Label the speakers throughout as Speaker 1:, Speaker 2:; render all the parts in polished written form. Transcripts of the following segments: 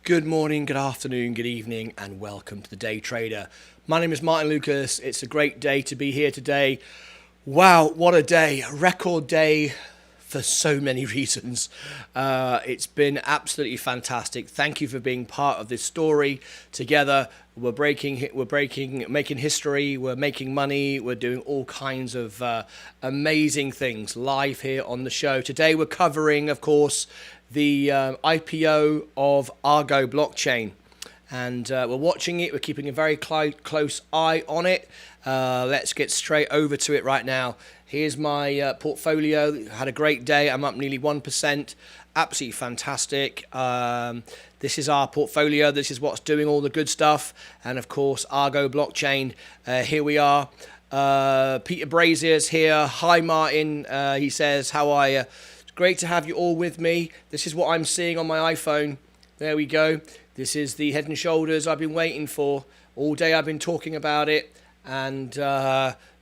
Speaker 1: Good morning, good afternoon, good evening, and welcome to the Day Trader. My name is Martyn Lucas. It's a great day to be here today. Wow, what a day, a record day for so many reasons. It's been absolutely fantastic. Thank you for being part of this story together. We're making history, we're making money, we're doing all kinds of amazing things live here on the show. Today we're covering, of course, the IPO of Argo Blockchain. And we're watching it, we're keeping a very close eye on it. Let's get straight over to it right now. Here's my portfolio. Had a great day. I'm up nearly 1%. Absolutely fantastic. This is our portfolio. This is what's doing all the good stuff. And of course, Argo Blockchain. Here we are. Peter Brazier's here. Hi, Martin. He says, how are you? It's great to have you all with me. This is what I'm seeing on my iPhone. There we go. This is the Head and Shoulders I've been waiting for. All day I've been talking about it. And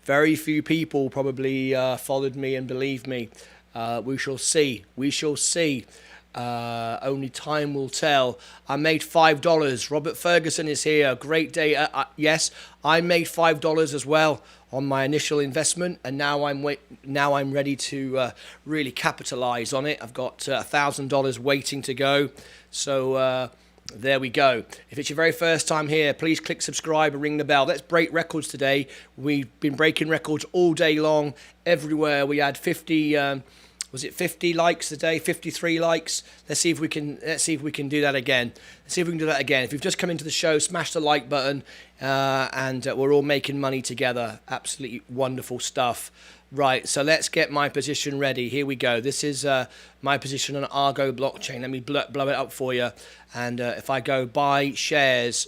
Speaker 1: very few people probably followed me and believed me. We shall see. We shall see. Only time will tell. I made $5. Robert Ferguson is here. Great day. Yes, I made $5 as well on my initial investment, and now I'm ready to really capitalize on it. I've got $1,000 waiting to go. So there we go. If it's your very first time here, please click subscribe and ring the bell. Let's break records today. We've been breaking records all day long, everywhere. We had 50. Was it 50 likes today? 53 likes. Let's see if we can do that again. If you've just come into the show, smash the like button, and we're all making money together. Absolutely wonderful stuff. Right, so let's get my position ready. Here we go. This is my position on Argo Blockchain. Let me blow it up for you. And if I go buy shares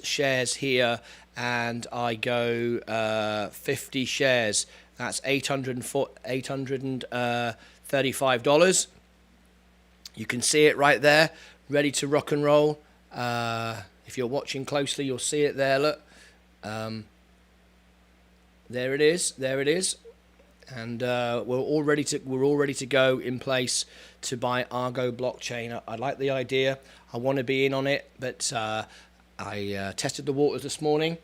Speaker 1: here, and I go 50 shares, that's $835. You can see it right there, ready to rock and roll. If you're watching closely, you'll see it there. Look, there it is. There it is. And we're all ready to go in place to buy Argo Blockchain. I like the idea. I want to be in on it, but I tested the waters this morning.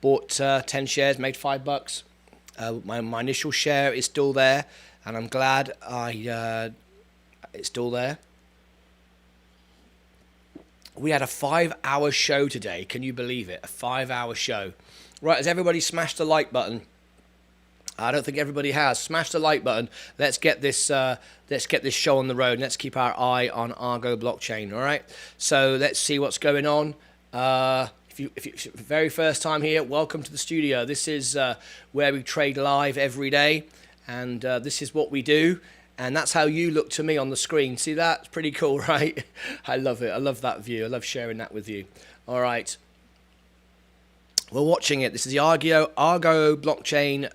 Speaker 1: Bought 10 shares, made $5. My initial share is still there, and I'm glad it's still there. We had a 5-hour show today. Can you believe it? A 5-hour show. Right, has everybody smashed the like button? I don't think everybody has. Smash the like button. Let's get this show on the road. Let's keep our eye on Argo Blockchain. All right. So let's see what's going on. If you're very first time here, welcome to the studio. This is where we trade live every day, and this is what we do. And that's how you look to me on the screen. See that? It's pretty cool, right? I love it. I love that view. I love sharing that with you. All right. We're watching it. This is the Argo Blockchain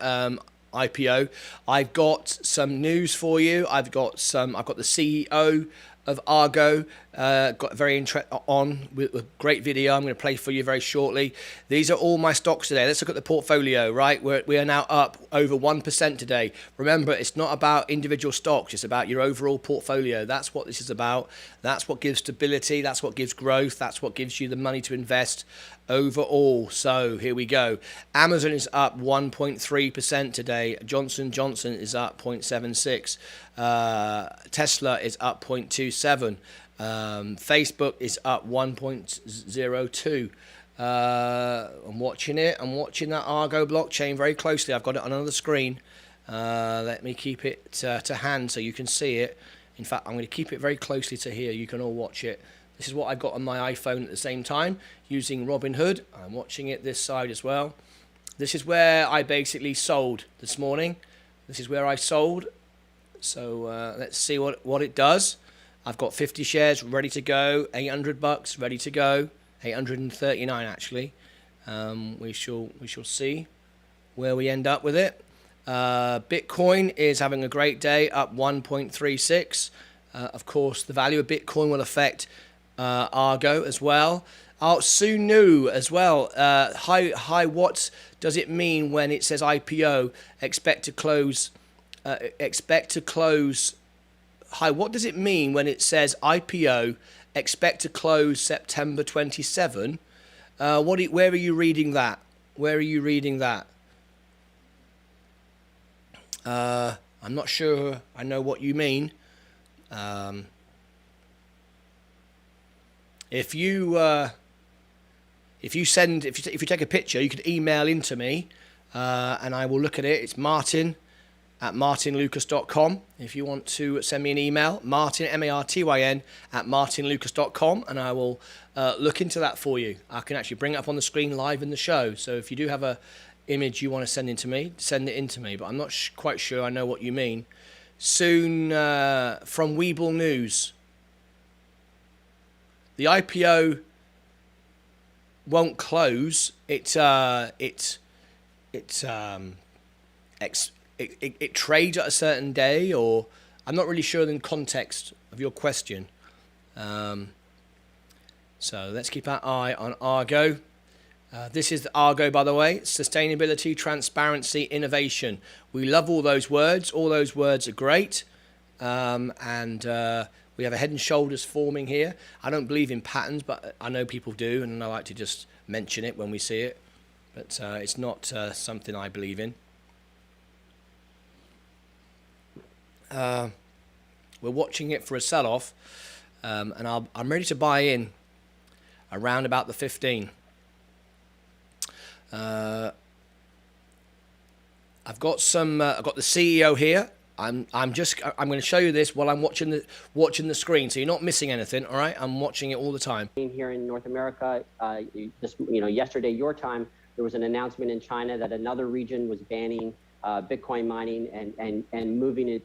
Speaker 1: IPO. I've got some news for you. I've got the CEO of Argo. Got very with a great video I'm going to play for you very shortly. These are all my stocks today. Let's look at the portfolio, right? We are now up over 1% today. Remember, it's not about individual stocks. It's about your overall portfolio. That's what this is about. That's what gives stability. That's what gives growth. That's what gives you the money to invest overall. So here we go. Amazon is up 1.3% today. Johnson & Johnson is up 0.76. Tesla is up 0.27. Facebook is up 1.02. I'm watching it. I'm watching that Argo Blockchain very closely. I've got it on another screen. Let me keep it to hand so you can see it. In fact, I'm going to keep it very closely to here. You can all watch it. This is what I've got on my iPhone at the same time using Robinhood. I'm watching it this side as well. This is where I basically sold this morning. This is where I sold. So let's see what it does. I've got 50 shares ready to go, $800 ready to go, 839 actually. We shall see where we end up with it. Bitcoin is having a great day, up 1.36. Of course, the value of Bitcoin will affect Argo as well. Sue New as well. Hi, what does it mean when it says IPO? Expect to close. Hi, what does it mean when it says IPO? expect to close September 27. Where are you reading that? Where are you reading that? I'm not sure I know what you mean. If you take a picture, you could email into me, and I will look at it. It's martyn@martynlucas.com. If you want to send me an email, Martyn, MARTYN, @martynlucas.com, and I will look into that for you. I can actually bring it up on the screen live in the show. So if you do have a image you want to send it into me. But I'm not quite sure I know what you mean. Soon, from Webull News, the IPO won't close. It trades at a certain day, or I'm not really sure the context of your question. So let's keep our eye on Argo. This is the Argo, by the way. Sustainability, transparency, innovation. We love all those words. All those words are great. And we have a head and shoulders forming here. I don't believe in patterns, but I know people do, and I like to just mention it when we see it. But it's not something I believe in. We're watching it for a sell-off, and I'm ready to buy in around about the 15. I've got the CEO here. I'm going to show you this while I'm watching the screen, so you're not missing anything. All right, I'm watching it all the time.
Speaker 2: Here in North America, yesterday your time, there was an announcement in China that another region was banning Bitcoin mining and moving it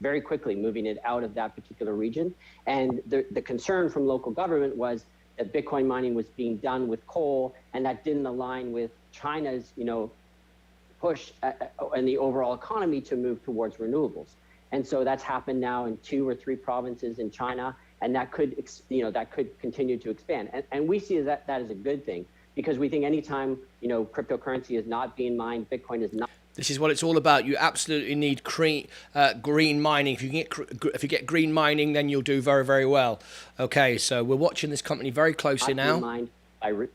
Speaker 2: very quickly moving it out of that particular region. And the concern from local government was that Bitcoin mining was being done with coal, and that didn't align with China's, push in the overall economy to move towards renewables. And so that's happened now in 2 or 3 provinces in China, and that could continue to expand. And we see that as a good thing, because we think anytime, cryptocurrency is not being mined, Bitcoin is not.
Speaker 1: This is what it's all about. You absolutely need green mining. If you get green mining, then you'll do very, very well. Okay, so we're watching this company very closely now.
Speaker 2: Mined with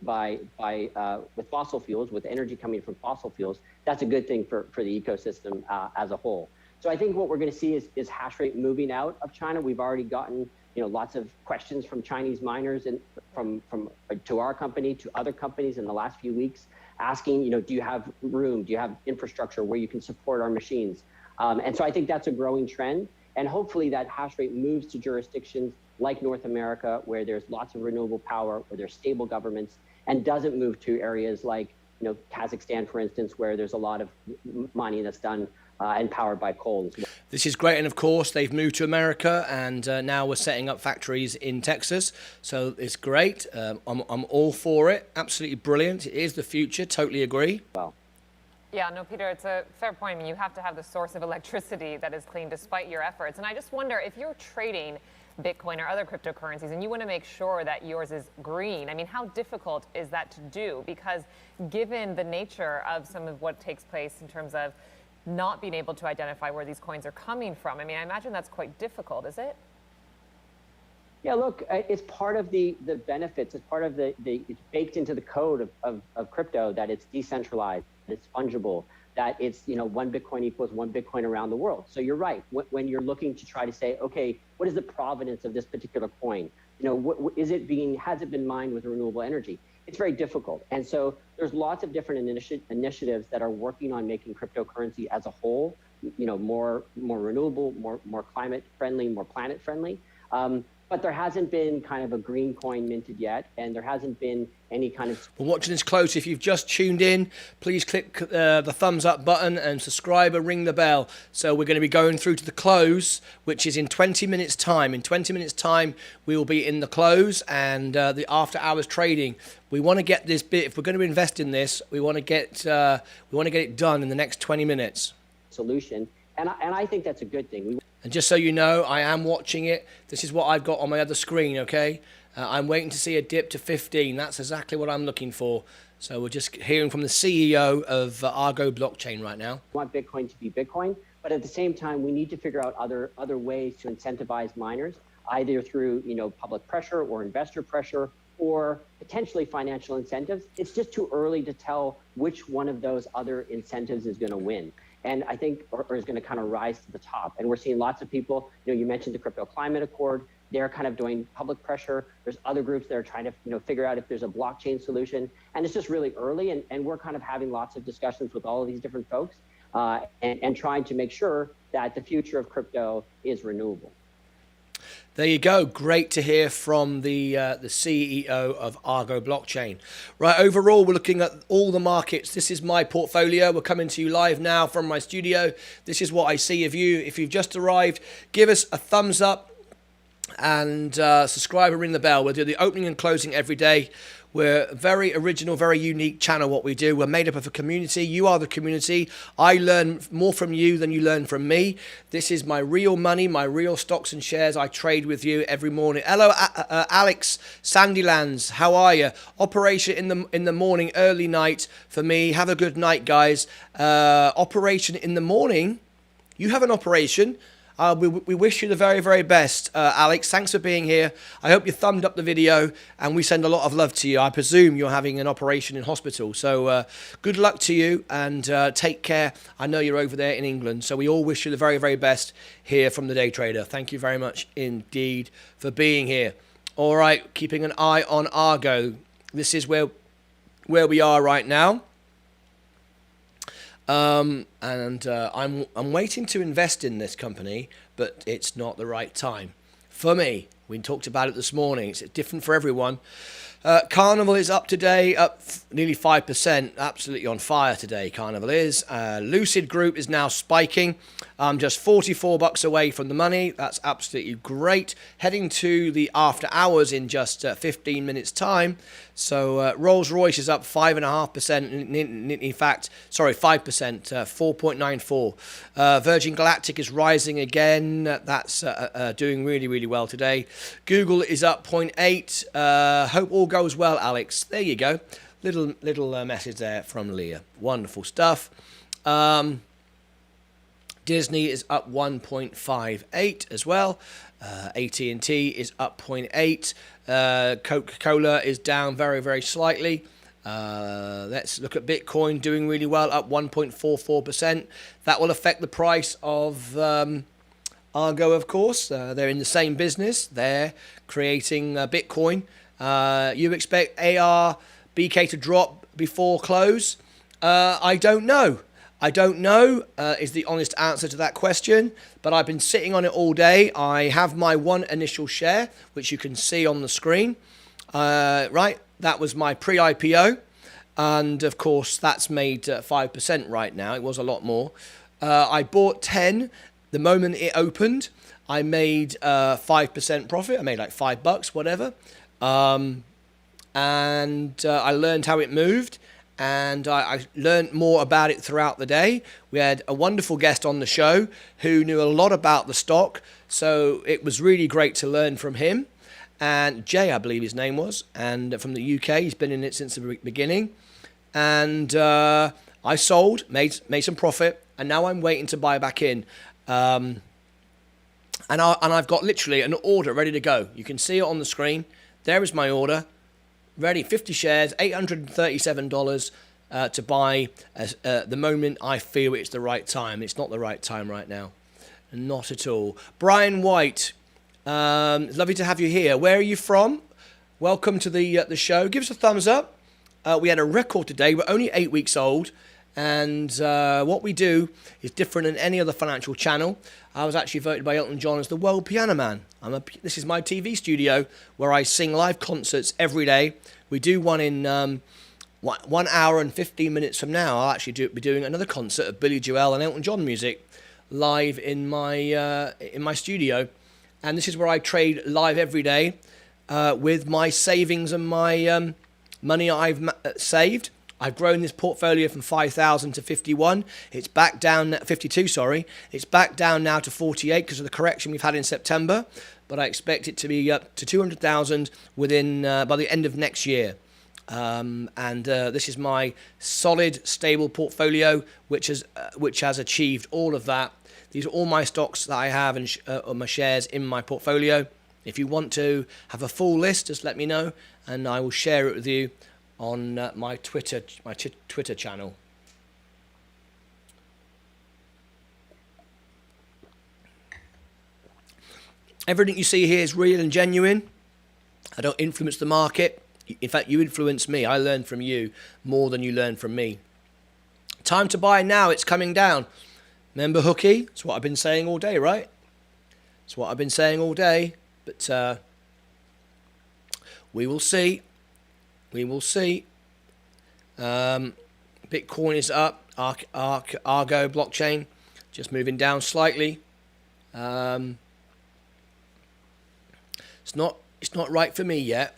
Speaker 2: fossil fuels, with energy coming from fossil fuels, that's a good thing for the ecosystem as a whole. So I think what we're going to see is hash rate moving out of China. We've already gotten lots of questions from Chinese miners and to our company, to other companies in the last few weeks, asking, do you have room? Do you have infrastructure where you can support our machines? And so I think that's a growing trend. And hopefully that hash rate moves to jurisdictions like North America, where there's lots of renewable power, where there's stable governments, and doesn't move to areas like Kazakhstan, for instance, where there's a lot of mining that's done and powered by coal as well.
Speaker 1: This is great, and of course they've moved to America, and now we're setting up factories in Texas, so it's great. I'm all for it. Absolutely brilliant. It is the future. Totally agree.
Speaker 2: Well,
Speaker 3: yeah, no, Peter, it's a fair point. I mean, you have to have the source of electricity that is clean despite your efforts. And I just wonder, if you're trading Bitcoin or other cryptocurrencies and you want to make sure that yours is green, I mean, how difficult is that to do? Because given the nature of some of what takes place in terms of not being able to identify where these coins are coming from, I mean, I imagine that's quite difficult, is it?
Speaker 2: Yeah, look, it's part of the benefits. It's part of it's baked into the code of crypto that it's decentralized, that it's fungible, that it's, 1 Bitcoin equals 1 Bitcoin around the world. So you're right. When you're looking to try to say, okay, what is the provenance of this particular coin? Has it been mined with renewable energy? It's very difficult. And so there's lots of different initiatives that are working on making cryptocurrency as a whole, more renewable, more climate friendly, more planet friendly. But there hasn't been kind of a green coin minted yet, and there hasn't been any kind of...
Speaker 1: We're watching this close. If you've just tuned in, please click the thumbs up button and subscribe and ring the bell. So we're going to be going through to the close, which is in 20 minutes time. In 20 minutes time, we will be in the close and the after hours trading. We want to get this bit. If we're going to invest in this, we want to get it done in the next 20 minutes.
Speaker 2: Solution, and I think that's a good thing.
Speaker 1: And just so you know, I am watching it. This is what I've got on my other screen, okay? I'm waiting to see a dip to 15. That's exactly what I'm looking for. So we're just hearing from the CEO of Argo Blockchain right now.
Speaker 2: We want Bitcoin to be Bitcoin, but at the same time, we need to figure out other ways to incentivize miners. either through public pressure or investor pressure or potentially financial incentives. It's just too early to tell which one of those other incentives is going to win. And I think, or is going to kind of rise to the top. And we're seeing lots of people, you mentioned the Crypto Climate Accord. They're kind of doing public pressure. There's other groups that are trying to, figure out if there's a blockchain solution. And it's just really early. And we're kind of having lots of discussions with all of these different folks and trying to make sure that the future of crypto is renewable.
Speaker 1: There you go. Great to hear from the CEO of Argo Blockchain. Right, overall, we're looking at all the markets. This is my portfolio. We're coming to you live now from my studio. This is what I see of you. If you've just arrived, give us a thumbs up and subscribe and ring the bell. We'll do the opening and closing every day. We're a very original, very unique channel, what we do. We're made up of a community. You are the community. I learn more from you than you learn from me. This is my real money, my real stocks and shares. I trade with you every morning. Hello, Alex Sandylands. How are you? Operation in the morning, early night for me. Have a good night, guys. Operation in the morning. You have an operation. We wish you the very, very best, Alex. Thanks for being here. I hope you thumbed up the video, and we send a lot of love to you. I presume you're having an operation in hospital. So good luck to you, and take care. I know you're over there in England, so we all wish you the very, very best here from the Day Trader. Thank you very much indeed for being here. All right, keeping an eye on Argo. This is where we are right now. I'm waiting to invest in this company, but it's not the right time for me. We talked about it this morning. It's different for everyone. Carnival is up today, up nearly 5%. Absolutely on fire today, Carnival is. Lucid Group is now spiking. Just $44 away from the money. That's absolutely great. Heading to the after hours in just 15 minutes time. So Rolls-Royce is up 5.5%. In fact, sorry, 5%, 4.94. Virgin Galactic is rising again. That's doing really, really well today. Google is up 0.8. Hope all goes well, Alex. There you go. Little message there from Leah. Wonderful stuff. Disney is up 1.58 as well. AT&T is up 0.8. Coca-Cola is down very, very slightly. Let's look at Bitcoin doing really well, up 1.44%. That will affect the price of Argo, of course. They're in the same business. They're creating Bitcoin. You expect ARBK to drop before close? I don't know. Is the honest answer to that question. But I've been sitting on it all day. I have my one initial share, which you can see on the screen. Right, that was my pre-IPO. And of course, that's made 5% right now. It was a lot more. I bought 10 the moment it opened. I made 5% profit. I made like $5, whatever. And I learned how it moved. And I learned more about it throughout the day. We had a wonderful guest on the show who knew a lot about the stock. So it was really great to learn from him. And Jay, I believe his name was, and from the UK. He's been in it since the beginning. And I sold, made some profit, and now I'm waiting to buy back in. And I've got literally an order ready to go. You can see it on the screen. There is my order. Ready, 50 shares, $837 to buy the moment I feel it's the right time. It's not the right time right now. Not at all. Brian White, it's lovely to have you here. Where are you from? Welcome to the show. Give us a thumbs up. We had a record today. We're only 8 weeks old. And what we do is different than any other financial channel. I was actually voted by Elton John as the world piano man. This is my TV studio where I sing live concerts every day. We do one in 1 hour and 15 minutes from now. I'll actually be doing another concert of Billy Joel and Elton John music live in my studio. And this is where I trade live every day with my savings and my money I've saved. I've grown this portfolio from 5,000 to 51. It's back down, 52, sorry. It's back down now to 48 because of the correction we've had in September. But I expect it to be up to 200,000 within by the end of next year. This is my solid, stable portfolio, which has achieved all of that. These are all my stocks that I have and my shares in my portfolio. If you want to have a full list, just let me know, and I will share it with you on my Twitter channel. Everything you see here is real and genuine. I don't influence the market. In fact, you influence me. I learn from you more than you learn from me. Time to buy now. It's coming down. Remember hooky? It's what I've been saying all day, right? It's what I've been saying all day. But we will see. We will see. Bitcoin is up. Argo Blockchain just moving down slightly. It's not right for me yet.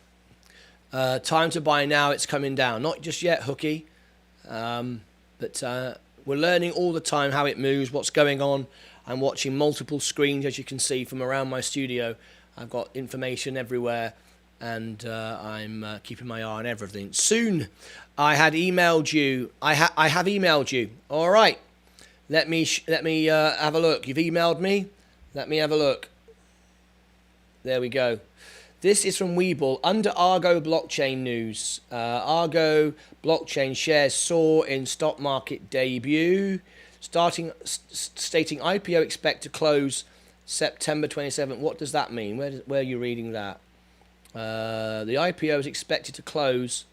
Speaker 1: Time to buy now. It's coming down. Not just yet, hooky. But we're learning all the time how it moves, what's going on. I'm watching multiple screens, as you can see, from around my studio. I've got information everywhere, and I'm keeping my eye on everything. Soon, I had emailed you. I have emailed you. All right. Let me have a look. You've emailed me. Let me have a look. There we go. This is from Webull. Under Argo Blockchain news, Argo Blockchain shares soar in stock market debut, stating IPO expect to close September 27th. What does that mean? Where are you reading that? The IPO is expected to close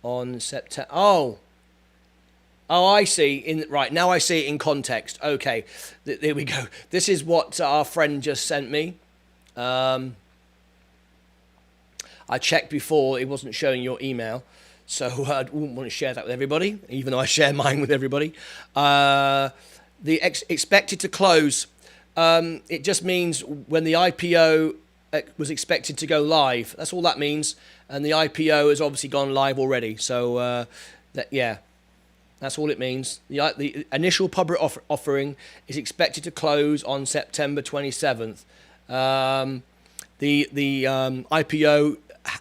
Speaker 1: on September. Oh, I see. Right now, I see it in context. Okay, there we go. This is what our friend just sent me. I checked before, it wasn't showing your email, so I wouldn't want to share that with everybody, even though I share mine with everybody. The expected to close, it just means when the IPO was expected to go live. That's all that means, and the IPO has obviously gone live already. So yeah, that's all it means. The initial public offering is expected to close on September 27th. The IPO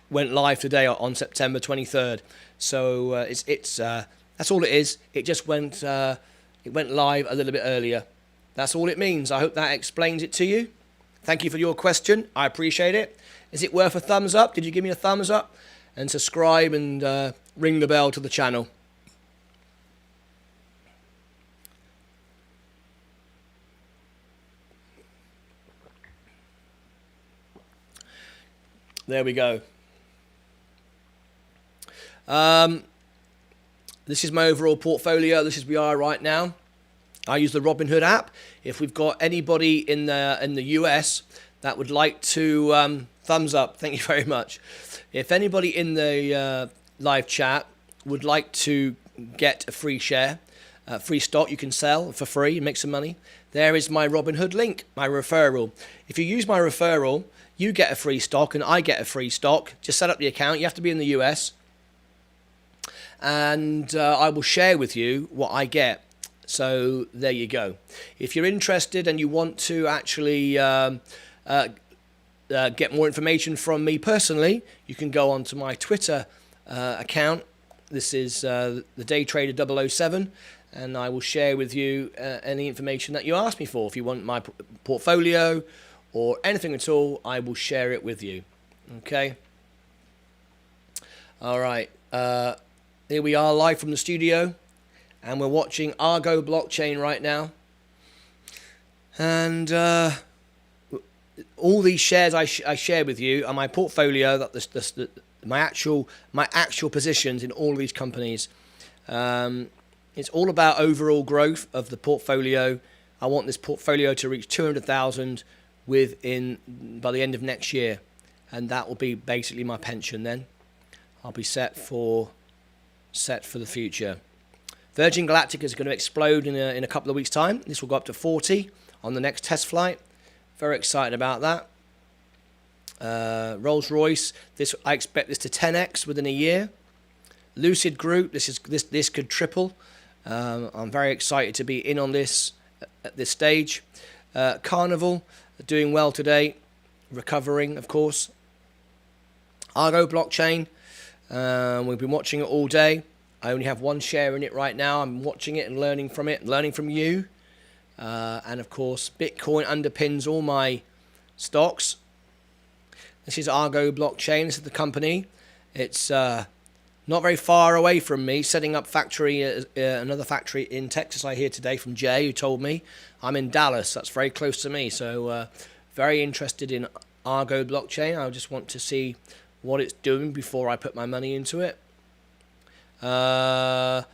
Speaker 1: went live today on September 23rd. So it's that's all it is. It just went live a little bit earlier. That's all it means. I hope that explains it to you. Thank you for your question. I appreciate it. Is it worth a thumbs up? Did you give me a thumbs up? And subscribe and ring the bell to the channel. There we go. This is my overall portfolio. This is where we are right now. I use the Robinhood app. If we've got anybody in the US that would like to thumbs up, thank you very much. If anybody in the live chat would like to get a free share, free stock you can sell for free and make some money, there is my Robinhood link, my referral. If you use my referral, you get a free stock and I get a free stock. Just set up the account. You have to be in the US. And I will share with you what I get. So there you go. If you're interested and you want to actually get more information from me personally, you can go onto my Twitter account. This is the Day Trader 007. And I will share with you any information that you ask me for. If you want my portfolio or anything at all, I will share it with you. Okay. All right. Here we are live from the studio, and we're watching Argo Blockchain right now. And all these shares I share with you are my portfolio. That my actual positions in all these companies. It's all about overall growth of the portfolio. I want this portfolio to reach 200,000 by the end of next year, and that will be basically my pension. Then I'll be set for the future. Virgin Galactic is going to explode in a couple of weeks' time. This will go up to 40 on the next test flight. Very excited about that. Rolls-Royce, I expect this to 10x within a year. Lucid Group, this could triple. I'm very excited to be in on this at this stage. Carnival, doing well today, recovering, of course. Argo Blockchain, we've been watching it all day. I only have one share in it right now. I'm watching it and learning from it, learning from you. And of course, Bitcoin underpins all my stocks. This is Argo Blockchain. This is the company. It's not very far away from me, setting up another factory in Texas, I hear today from Jay, who told me. I'm in Dallas. That's very close to me. So very interested in Argo Blockchain. I just want to see what it's doing before I put my money into it. I've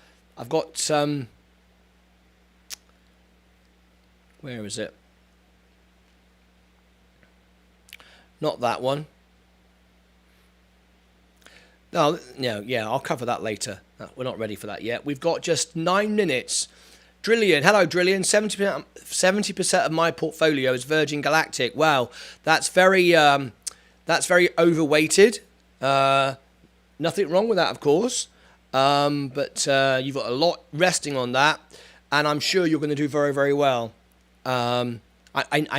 Speaker 1: got where is it? Not that one. No, yeah, I'll cover that later. No, we're not ready for that yet. We've got just 9 minutes. Drillian, hello Drillian. 70% of my portfolio is Virgin Galactic. Wow, that's very overweighted. Nothing wrong with that, of course. But you've got a lot resting on that, and I'm sure you're going to do very, very well. I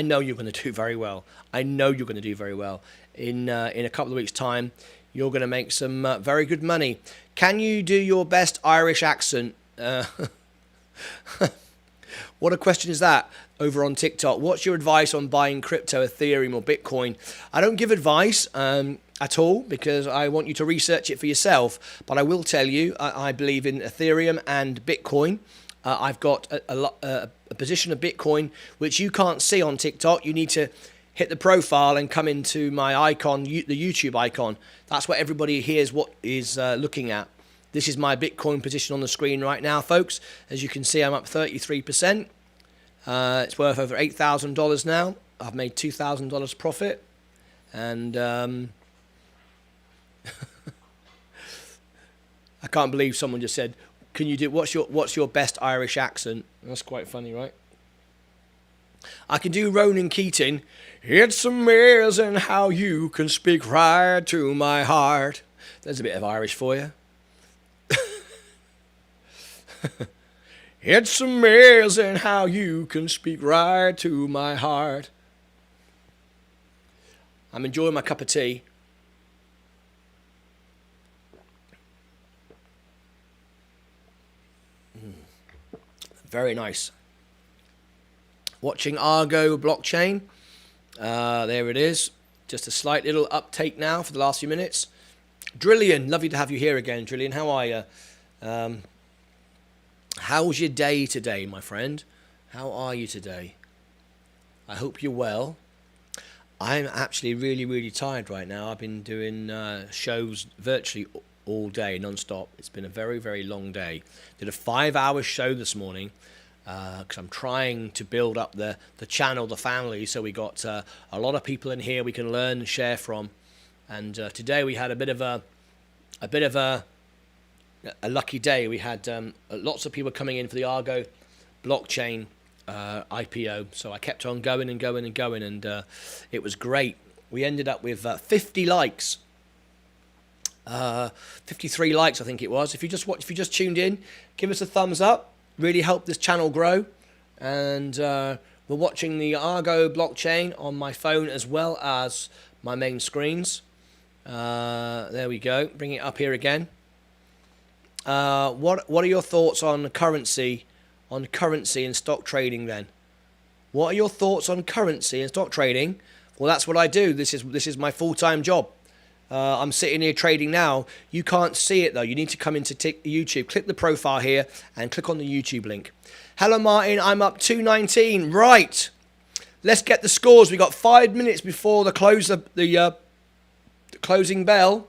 Speaker 1: know you're going to do very well. I know you're going to do very well. In a couple of weeks' time, you're going to make some very good money. Can you do your best Irish accent? What a question is that over on TikTok? What's your advice on buying crypto, Ethereum or Bitcoin? I don't give advice at all because I want you to research it for yourself. But I will tell you, I believe in Ethereum and Bitcoin. I've got a position of Bitcoin which you can't see on TikTok. You need to hit the profile and come into my icon, the YouTube icon. That's what everybody here is looking at. This is my Bitcoin position on the screen right now, folks. As you can see, I'm up 33%. It's worth over $8,000 now. I've made $2,000 profit. And I can't believe someone just said, "Can you do what's your best Irish accent?" That's quite funny, right? I can do Ronan Keating. It's amazing how you can speak right to my heart. There's a bit of Irish for you. It's amazing how you can speak right to my heart. I'm enjoying my cup of tea. Very nice. Watching Argo Blockchain. There it is. Just a slight little uptake now for the last few minutes. Drillian, lovely to have you here again, Drillian. How are you? How's your day today, my friend? How are you today? I hope you're well. I'm actually really, really tired right now. I've been doing shows virtually all day, non-stop. It's been a very, very long day. Did a 5-hour show this morning because I'm trying to build up the channel, the family. So we got a lot of people in here we can learn and share from. And today we had a bit of a lucky day. We had lots of people coming in for the Argo Blockchain IPO. So I kept on going and going and going, and it was great. We ended up with 50 likes. 53 likes, I think it was. If you just tuned in, give us a thumbs up. Really help this channel grow. And we're watching the Argo Blockchain on my phone as well as my main screens. There we go. Bring it up here again. What are your thoughts on currency and stock trading then? What are your thoughts on currency and stock trading? Well, that's what I do. This is my full-time job. I'm sitting here trading now. You can't see it though. You need to come into YouTube. Click the profile here and click on the YouTube link. Hello, Martin. I'm up 219. Right. Let's get the scores. We got 5 minutes before the closing bell.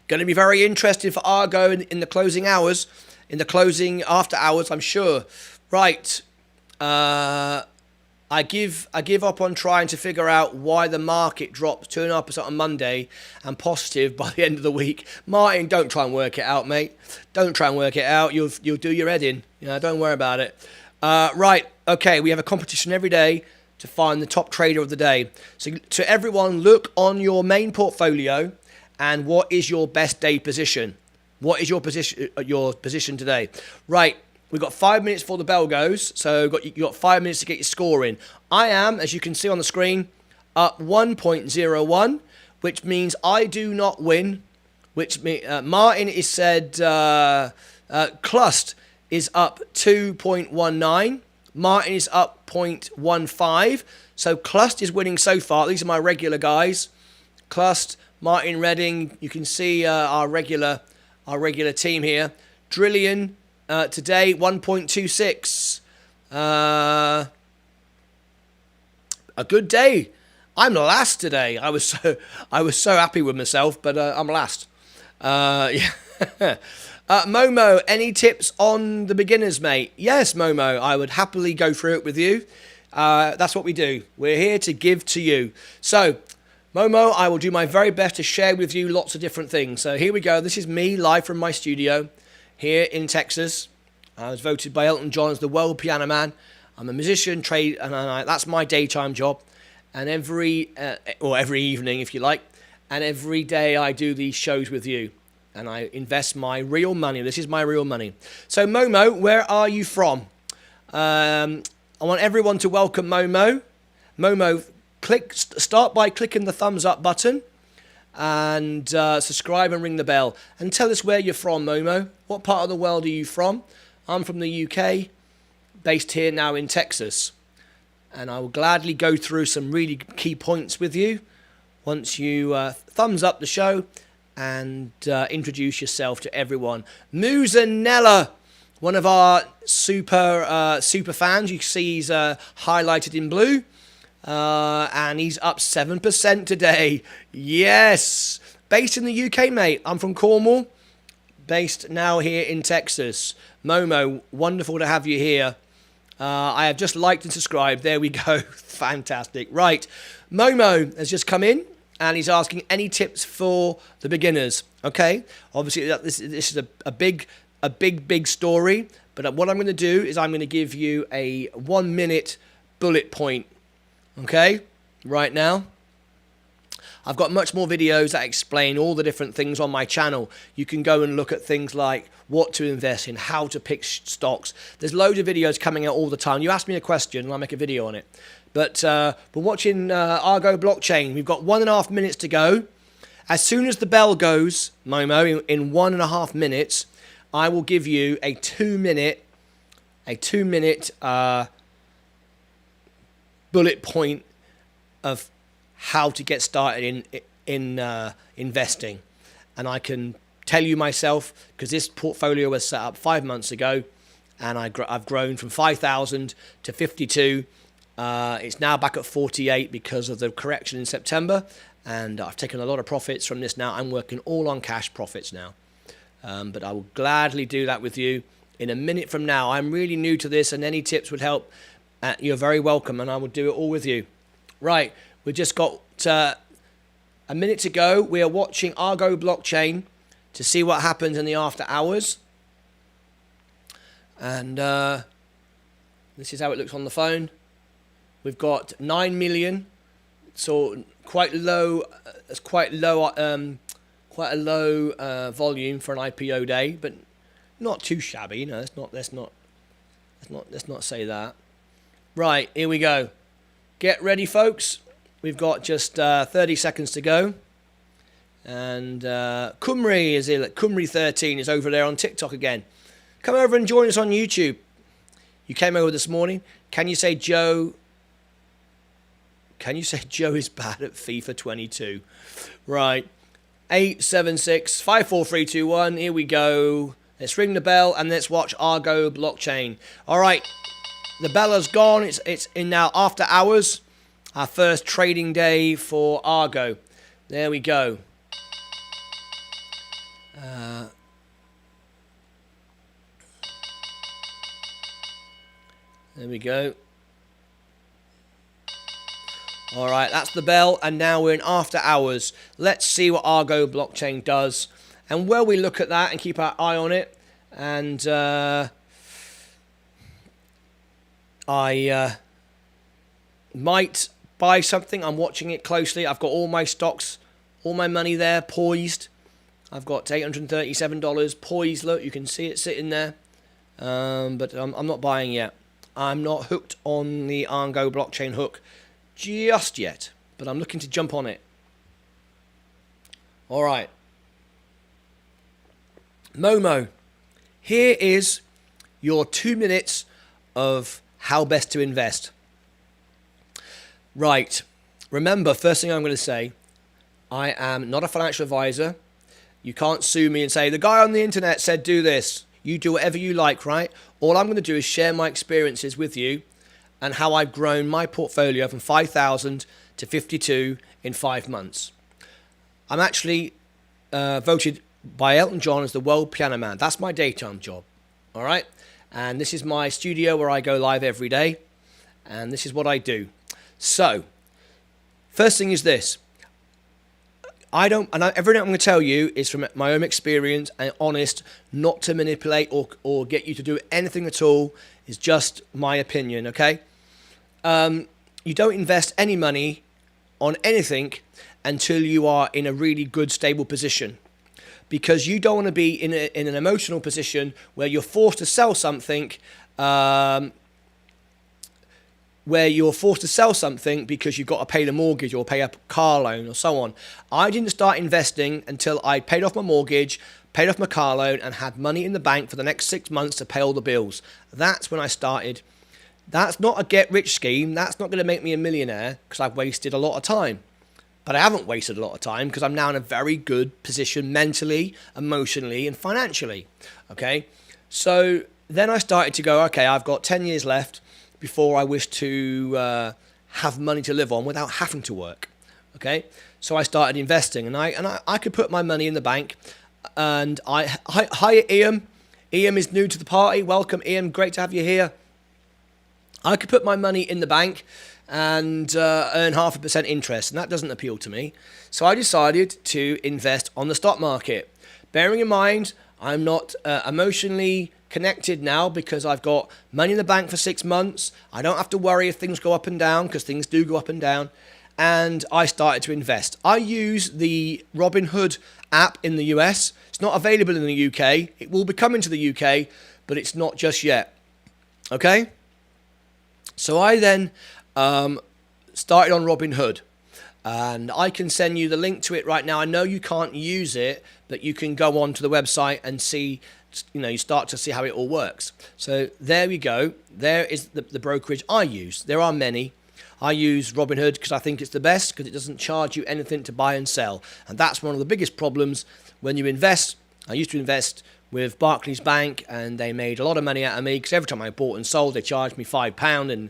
Speaker 1: Going to be very interested for Argo in the closing hours, in the closing after hours, I'm sure. Right. I give up on trying to figure out why the market dropped 2.5% on Monday and positive by the end of the week. Martin, don't try and work it out, mate. Don't try and work it out. You'll do your head in. Don't worry about it. Right. Okay. We have a competition every day to find the top trader of the day. So to everyone, look on your main portfolio and what is your best day position. What is your position today? Right. We've got 5 minutes before the bell goes, so you got 5 minutes to get your score in. I am, as you can see on the screen, up 1.01, which means I do not win. Which Martin is said, Clust is up 2.19. Martin is up 0.15. So Clust is winning so far. These are my regular guys. Clust, Martin Redding. You can see our regular team here. Drillion today 1.26. A good day. I'm last today. I was so happy with myself, but I'm last. Yeah. Momo, any tips on the beginners, mate? Yes, Momo, I would happily go through it with you. That's what we do. We're here to give to you. So, Momo, I will do my very best to share with you lots of different things. So here we go. This is me live from my studio here in Texas. I was voted by Elton John as the world piano man. I'm a musician, and that's my daytime job. And every evening, if you like, and every day I do these shows with you. And I invest my real money. This is my real money. So Momo, where are you from? I want everyone to welcome Momo. Momo, start by clicking the thumbs up button and subscribe and ring the bell. And tell us where you're from, Momo. What part of the world are you from? I'm from the UK, based here now in Texas. And I will gladly go through some really key points with you once you thumbs up the show and introduce yourself to everyone. Muzanella, one of our super fans. You see he's highlighted in blue. And he's up 7% today. Yes. Based in the UK, mate. I'm from Cornwall. Based now here in Texas. Momo, wonderful to have you here. I have just liked and subscribed. There we go. Fantastic. Right. Momo has just come in. And he's asking any tips for the beginners. Okay, obviously this is a big story. But what I'm going to do is I'm going to give you a 1 minute bullet point. Okay, right now. I've got much more videos that explain all the different things on my channel. You can go and look at things like what to invest in, how to pick stocks. There's loads of videos coming out all the time. You ask me a question and I'll make a video on it. But we're watching Argo Blockchain. We've got 1.5 minutes to go. As soon as the bell goes, Momo, in 1.5 minutes, I will give you a 2 minute bullet point of how to get started in investing. And I can tell you myself, because this portfolio was set up 5 months ago, and I've grown from 5,000 to 52. It's now back at 48 because of the correction in September, and I've taken a lot of profits from this now. I'm working all on cash profits now, but I will gladly do that with you in a minute from now. I'm really new to this, and any tips would help. You're very welcome, and I will do it all with you. Right, we've just got a minute to go. We are watching Argo Blockchain to see what happens in the after hours, and this is how it looks on the phone. We've got 9 million, so quite low. It's quite low, quite a low volume for an IPO day, but not too shabby. No, let's not say that. Right, here we go. Get ready, folks. We've got just 30 seconds to go, and Kumri is here. Kumri 13 is over there on TikTok again. Come over and join us on YouTube. You came over this morning. Can you say Joe is bad at FIFA 22? Right. 876-54321. Here we go. Let's ring the bell and let's watch Argo Blockchain. All right. The bell has gone. It's in now after hours. Our first trading day for Argo. There we go. There we go. All right, that's the bell, and now we're in after hours. Let's see what Argo Blockchain does, and while we look at that and keep our eye on it, and I might buy something. I'm watching it closely. I've got all my stocks, all my money there, poised. I've got $837 poised. Look, you can see it sitting there, but I'm not buying yet. I'm not hooked on the Argo Blockchain hook just yet, but I'm looking to jump on it. All right. Momo, here is your 2 minutes of how best to invest. Right. Remember, first thing I'm going to say, I am not a financial advisor. You can't sue me and say, the guy on the internet said do this. You do whatever you like, right? All I'm going to do is share my experiences with you and how I've grown my portfolio from 5,000 to 52 in 5 months. I'm actually voted by Elton John as the world piano man. That's my daytime job, all right? And this is my studio where I go live every day, and this is what I do. So, first thing is this. Everything I'm going to tell you is from my own experience and honest, not to manipulate or get you to do anything at all. It's just my opinion, okay? You don't invest any money on anything until you are in a really good, stable position. Because you don't want to be in an emotional position where you're forced to sell something, because you've got to pay the mortgage or pay a car loan or so on. I didn't start investing until I paid off my mortgage, paid off my car loan, and had money in the bank for the next 6 months to pay all the bills. That's when I started. That's not a get-rich scheme. That's not going to make me a millionaire because I've wasted a lot of time. But I haven't wasted a lot of time because I'm now in a very good position mentally, emotionally, and financially. Okay? So then I started to go, okay, I've got 10 years left before I wish to have money to live on without having to work. Okay? So I started investing, and I could put my money in the bank. And hi Ecamm. Ecamm is new to the party. Welcome, Ecamm. Great to have you here. I could put my money in the bank and earn 0.5% interest, and that doesn't appeal to me. So I decided to invest on the stock market. Bearing in mind, I'm not emotionally connected now because I've got money in the bank for 6 months. I don't have to worry if things go up and down, because things do go up and down. And I started to invest. I use the Robinhood app in the US. It's not available in the UK. It will be coming to the UK, but it's not just yet. Okay? So I then started on Robinhood, and I can send you the link to it right now. I know you can't use it, but you can go on to the website and see, you start to see how it all works. So there we go. There is the brokerage I use. There are many. I use Robinhood because I think it's the best, because it doesn't charge you anything to buy and sell. And that's one of the biggest problems when you invest. I used to invest with Barclays Bank, and they made a lot of money out of me because every time I bought and sold, they charged me £5 and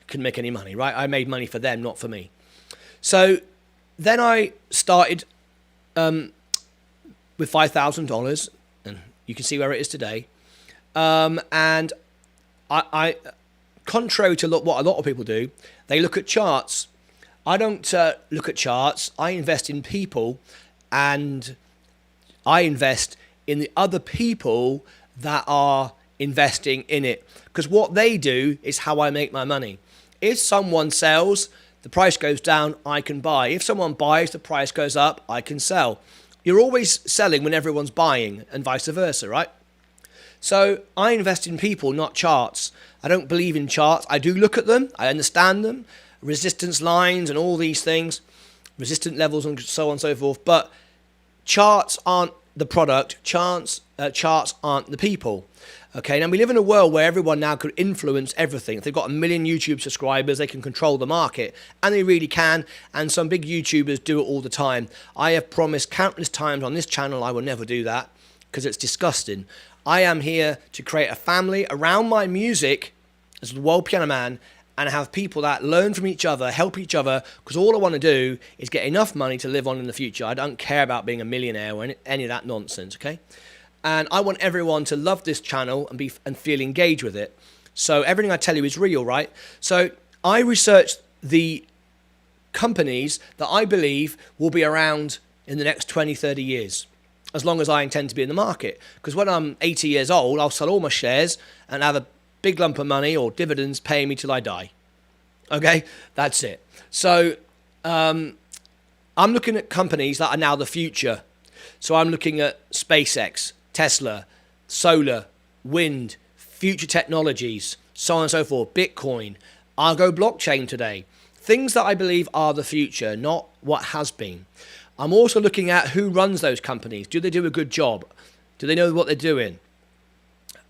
Speaker 1: couldn't make any money, right? I made money for them, not for me. So then I started with $5,000, and you can see where it is today. And I contrary to what a lot of people do, they look at charts. I don't look at charts. I invest in people, and I invest in the other people that are investing in it. Because what they do is how I make my money. If someone sells, the price goes down, I can buy. If someone buys, the price goes up, I can sell. You're always selling when everyone's buying, and vice versa, right? So I invest in people, not charts. I don't believe in charts. I do look at them. I understand them. Resistance lines and all these things. Resistant levels and so on and so forth. But charts aren't the product. Charts aren't the people. Okay, now we live in a world where everyone now could influence everything. If they've got 1 million YouTube subscribers, they can control the market. And they really can. And some big YouTubers do it all the time. I have promised countless times on this channel I will never do that, because it's disgusting. I am here to create a family around my music as the world piano man, and have people that learn from each other, help each other, because all I want to do is get enough money to live on in the future. I don't care about being a millionaire or any of that nonsense, okay? And I want everyone to love this channel and feel engaged with it. So everything I tell you is real, right? So I researched the companies that I believe will be around in the next 20, 30 years, as long as I intend to be in the market. Because when I'm 80 years old, I'll sell all my shares and have a big lump of money or dividends paying me till I die. Okay, that's it. So I'm looking at companies that are now the future. So I'm looking at SpaceX, Tesla, solar, wind, future technologies, so on and so forth, Bitcoin, Argo Blockchain today. Things that I believe are the future, not what has been. I'm also looking at who runs those companies. Do they do a good job? Do they know what they're doing?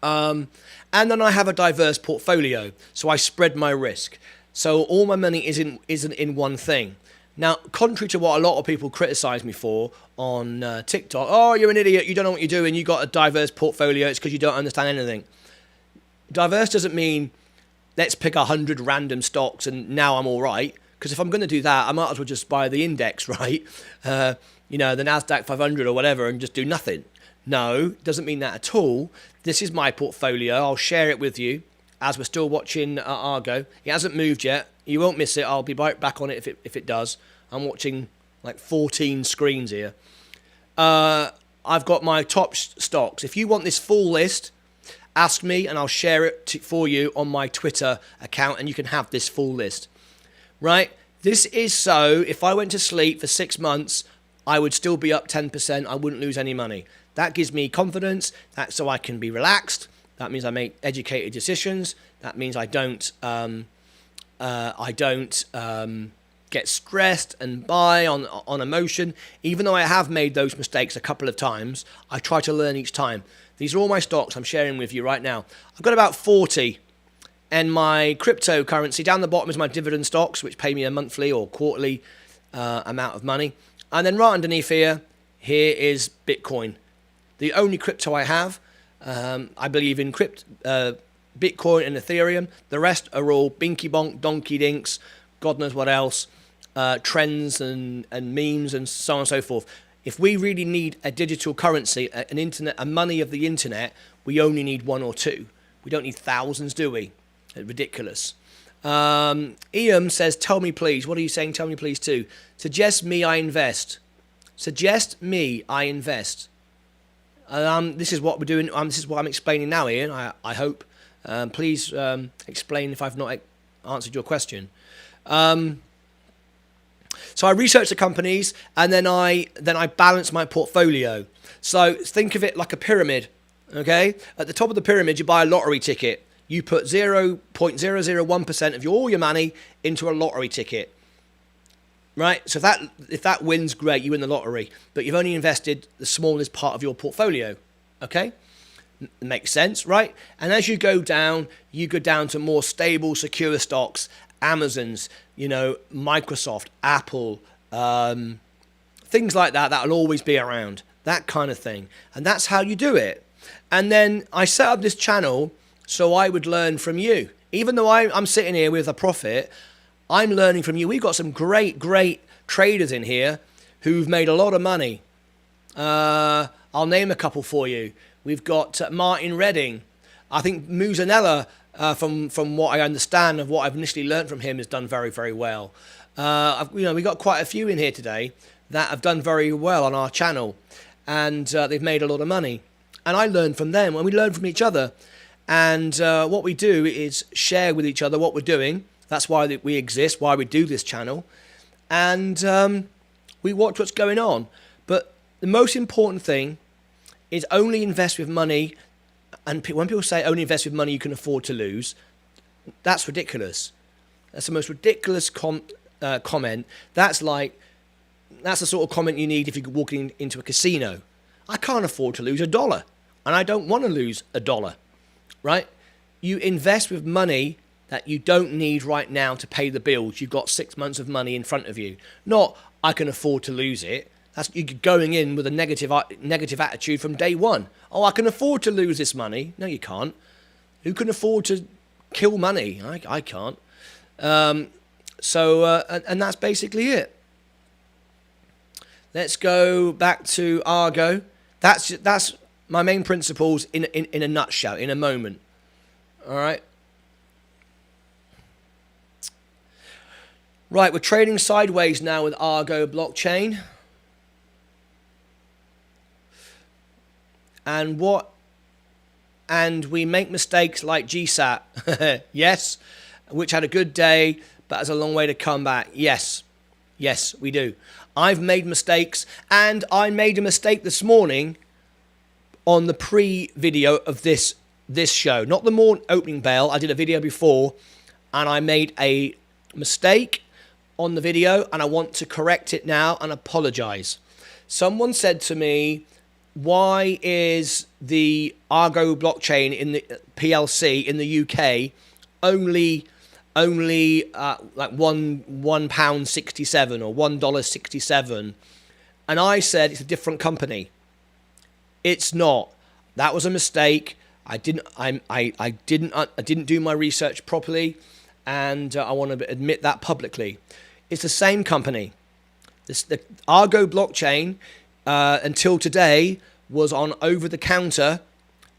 Speaker 1: And then I have a diverse portfolio, so I spread my risk. So all my money isn't in one thing. Now, contrary to what a lot of people criticize me for on TikTok, oh, you're an idiot, you don't know what you're doing, you got a diverse portfolio, it's because you don't understand anything. Diverse doesn't mean let's pick 100 random stocks and now I'm all right. Because if I'm going to do that, I might as well just buy the index, right? You know, the NASDAQ 500 or whatever, and just do nothing. No, doesn't mean that at all. This is my portfolio. I'll share it with you as we're still watching Argo. It hasn't moved yet. You won't miss it. I'll be right back on it if it does. I'm watching like 14 screens here. I've got my top stocks. If you want this full list, ask me and I'll share it for you on my Twitter account and you can have this full list. Right? This is so if I went to sleep for 6 months, I would still be up 10%. I wouldn't lose any money. That gives me confidence. That's so I can be relaxed. That means I make educated decisions. That means I don't get stressed and buy on emotion. Even though I have made those mistakes a couple of times, I try to learn each time. These are all my stocks I'm sharing with you right now. I've got about 40. And my cryptocurrency, down the bottom is my dividend stocks, which pay me a monthly or quarterly amount of money. And then right underneath here is Bitcoin. The only crypto I have, I believe in Bitcoin and Ethereum. The rest are all binky bonk, donkey dinks, God knows what else, trends and memes and so on and so forth. If we really need a digital currency, an internet, a money of the internet, we only need one or two. We don't need thousands, do we? Ridiculous. Ecamm says, tell me please. What are you saying? Tell me please too. Suggest me I invest. Suggest me I invest. This is what we're doing. This is what I'm explaining now, Ian. I hope. Please explain if I've not answered your question. So I research the companies and then I balance my portfolio. So think of it like a pyramid. Okay, at the top of the pyramid, you buy a lottery ticket. You put 0.001% of all your money into a lottery ticket, right? So if that wins, great, you win the lottery. But you've only invested the smallest part of your portfolio, okay? Makes sense, right? And as you go down to more stable, secure stocks, Amazon's, Microsoft, Apple, things like that. That'll always be around. That kind of thing, and that's how you do it. And then I set up this channel so I would learn from you. Even though I'm sitting here with a profit, I'm learning from you. We've got some great traders in here who've made a lot of money. I'll name a couple for you. We've got Martin Redding. I think Muzanella, from what I understand of what I've initially learned from him, has done very, very well. We've got quite a few in here today that have done very well on our channel. And they've made a lot of money. And I learn from them and we learn from each other. And what we do is share with each other what we're doing. That's why we exist, why we do this channel. And we watch what's going on. But the most important thing is only invest with money. And when people say only invest with money you can afford to lose, that's ridiculous. That's the most ridiculous comment. That's the sort of comment you need if you're walking into a casino. I can't afford to lose $1. And I don't want to lose $1. Right? You invest with money that you don't need right now to pay the bills. You've got 6 months of money in front of you. Not, I can afford to lose it. That's you going in with a negative attitude from day one. Oh, I can afford to lose this money. No, you can't. Who can afford to kill money? I can't. And that's basically it. Let's go back to Argo. That's my main principles in a nutshell, in a moment. All right. Right, we're trading sideways now with Argo Blockchain. And we make mistakes like GSAT. Yes, which had a good day, but has a long way to come back. Yes, we do. I've made mistakes, and I made a mistake this morning on the pre-video of this show. Not the morning opening bell. I did a video before, and I made a mistake on the video, and I want to correct it now and apologize. Someone said to me, why is the Argo blockchain in the PLC in the UK only only like £1.67 or $1.67. And I said it's a different company. It's not. That was a mistake. I didn't do my research properly, and I want to admit that publicly. It's the same company. The Argo Blockchain until today was on over-the-counter,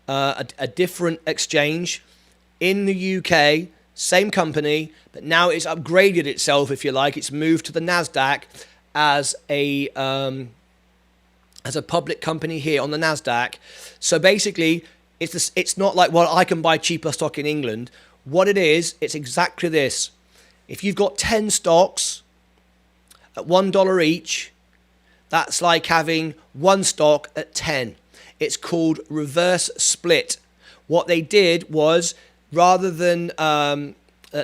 Speaker 1: a different exchange in the UK, same company, but now it's upgraded itself, if you like. It's moved to the NASDAQ as a public company here on the NASDAQ. So basically, it's not like, well, I can buy cheaper stock in England. What it is, it's exactly this. If you've got 10 stocks at $1 each, that's like having one stock at 10. It's called reverse split. What they did was, rather than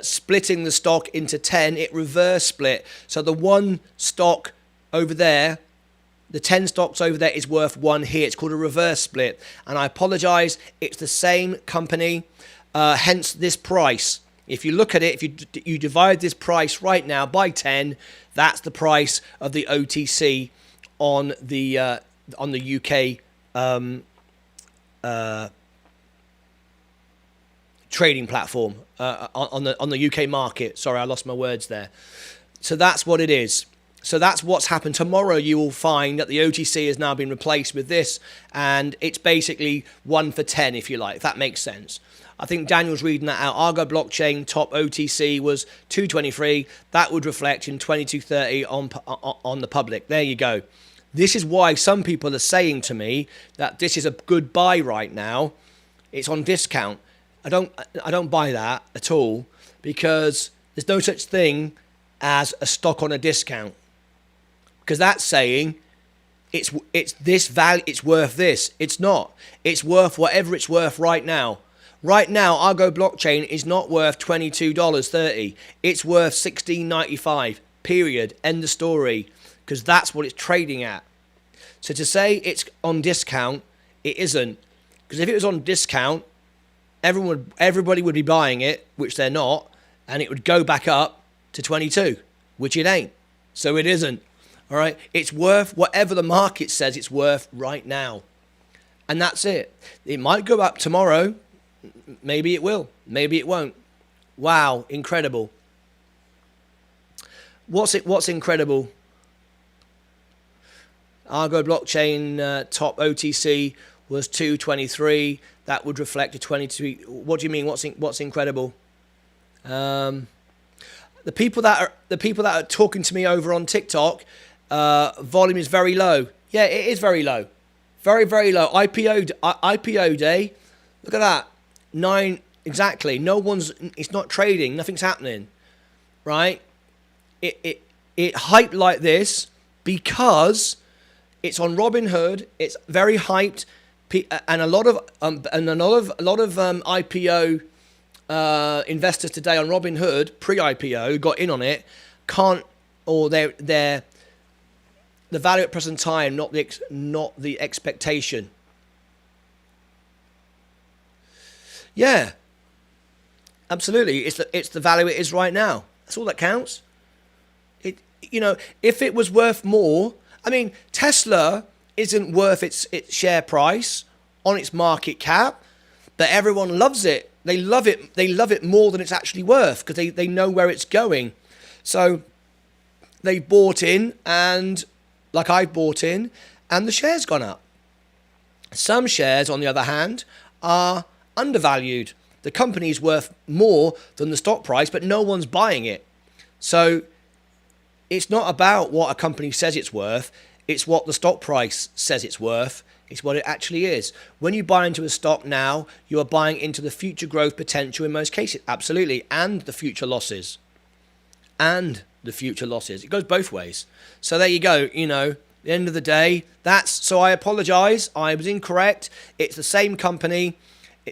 Speaker 1: splitting the stock into 10, it reverse split. So the one stock over there, the 10 stocks over there is worth one here. It's called a reverse split. And I apologize, it's the same company, hence this price. If you look at it, if you divide this price right now by 10, that's the price of the OTC on the UK trading platform, on the UK market. Sorry, I lost my words there. So that's what it is. So that's what's happened. Tomorrow you will find that the OTC has now been replaced with this, and it's basically 1 for 10, if you like, if that makes sense. I think Daniel's reading that out. Argo Blockchain top OTC was 223. That would reflect in 2230 on the public. There you go. This is why some people are saying to me that this is a good buy right now. It's on discount. I don't buy that at all, because there's no such thing as a stock on a discount. Because that's saying it's this value, it's worth this. It's not. It's worth whatever it's worth right now. Right now, Argo Blockchain is not worth $22.30. It's worth $16.95. Period. End of story. Because that's what it's trading at. So to say it's on discount, it isn't. Because if it was on discount, everybody would be buying it, which they're not, and it would go back up to 22, which it ain't. So it isn't. All right. It's worth whatever the market says it's worth right now. And that's it. It might go up tomorrow. Maybe it will. Maybe it won't. Wow. Incredible. What's incredible? Argo Blockchain top OTC was 223. That would reflect a 22. What do you mean? What's incredible? The people that are talking to me over on TikTok, volume is very low. Yeah, it is very low, very, very low. IPO day. Look at that. 9 exactly. No one's. It's not trading. Nothing's happening. Right. It hyped like this because it's on Robinhood. It's very hyped, and a lot of IPO investors today on Robinhood pre-IPO got in on it. Can't, or they're the value at present time, not the expectation. Yeah, absolutely. It's the value it is right now. That's all that counts. If it was worth more, I mean, Tesla isn't worth its share price on its market cap, but everyone loves it. They love it. They love it more than it's actually worth because they know where it's going. So they bought in, and like I bought in, and the share's gone up. Some shares, on the other hand, are undervalued. The company's worth more than the stock price, but no one's buying it. So it's not about what a company says it's worth. It's what the stock price says it's worth. It's what it actually is. When you buy into a stock now, you are buying into the future growth potential in most cases. Absolutely. And the future losses. It goes both ways. So there you go. The end of the day, so I apologize. I was incorrect. It's the same company.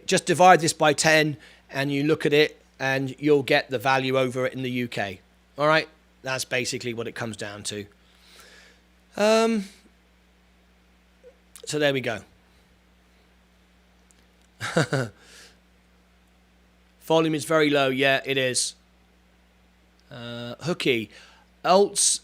Speaker 1: Just divide this by 10 and you look at it and you'll get the value over it in the UK. All right. That's basically what it comes down to. So there we go. Volume is very low. Yeah, it is. Hooky, alts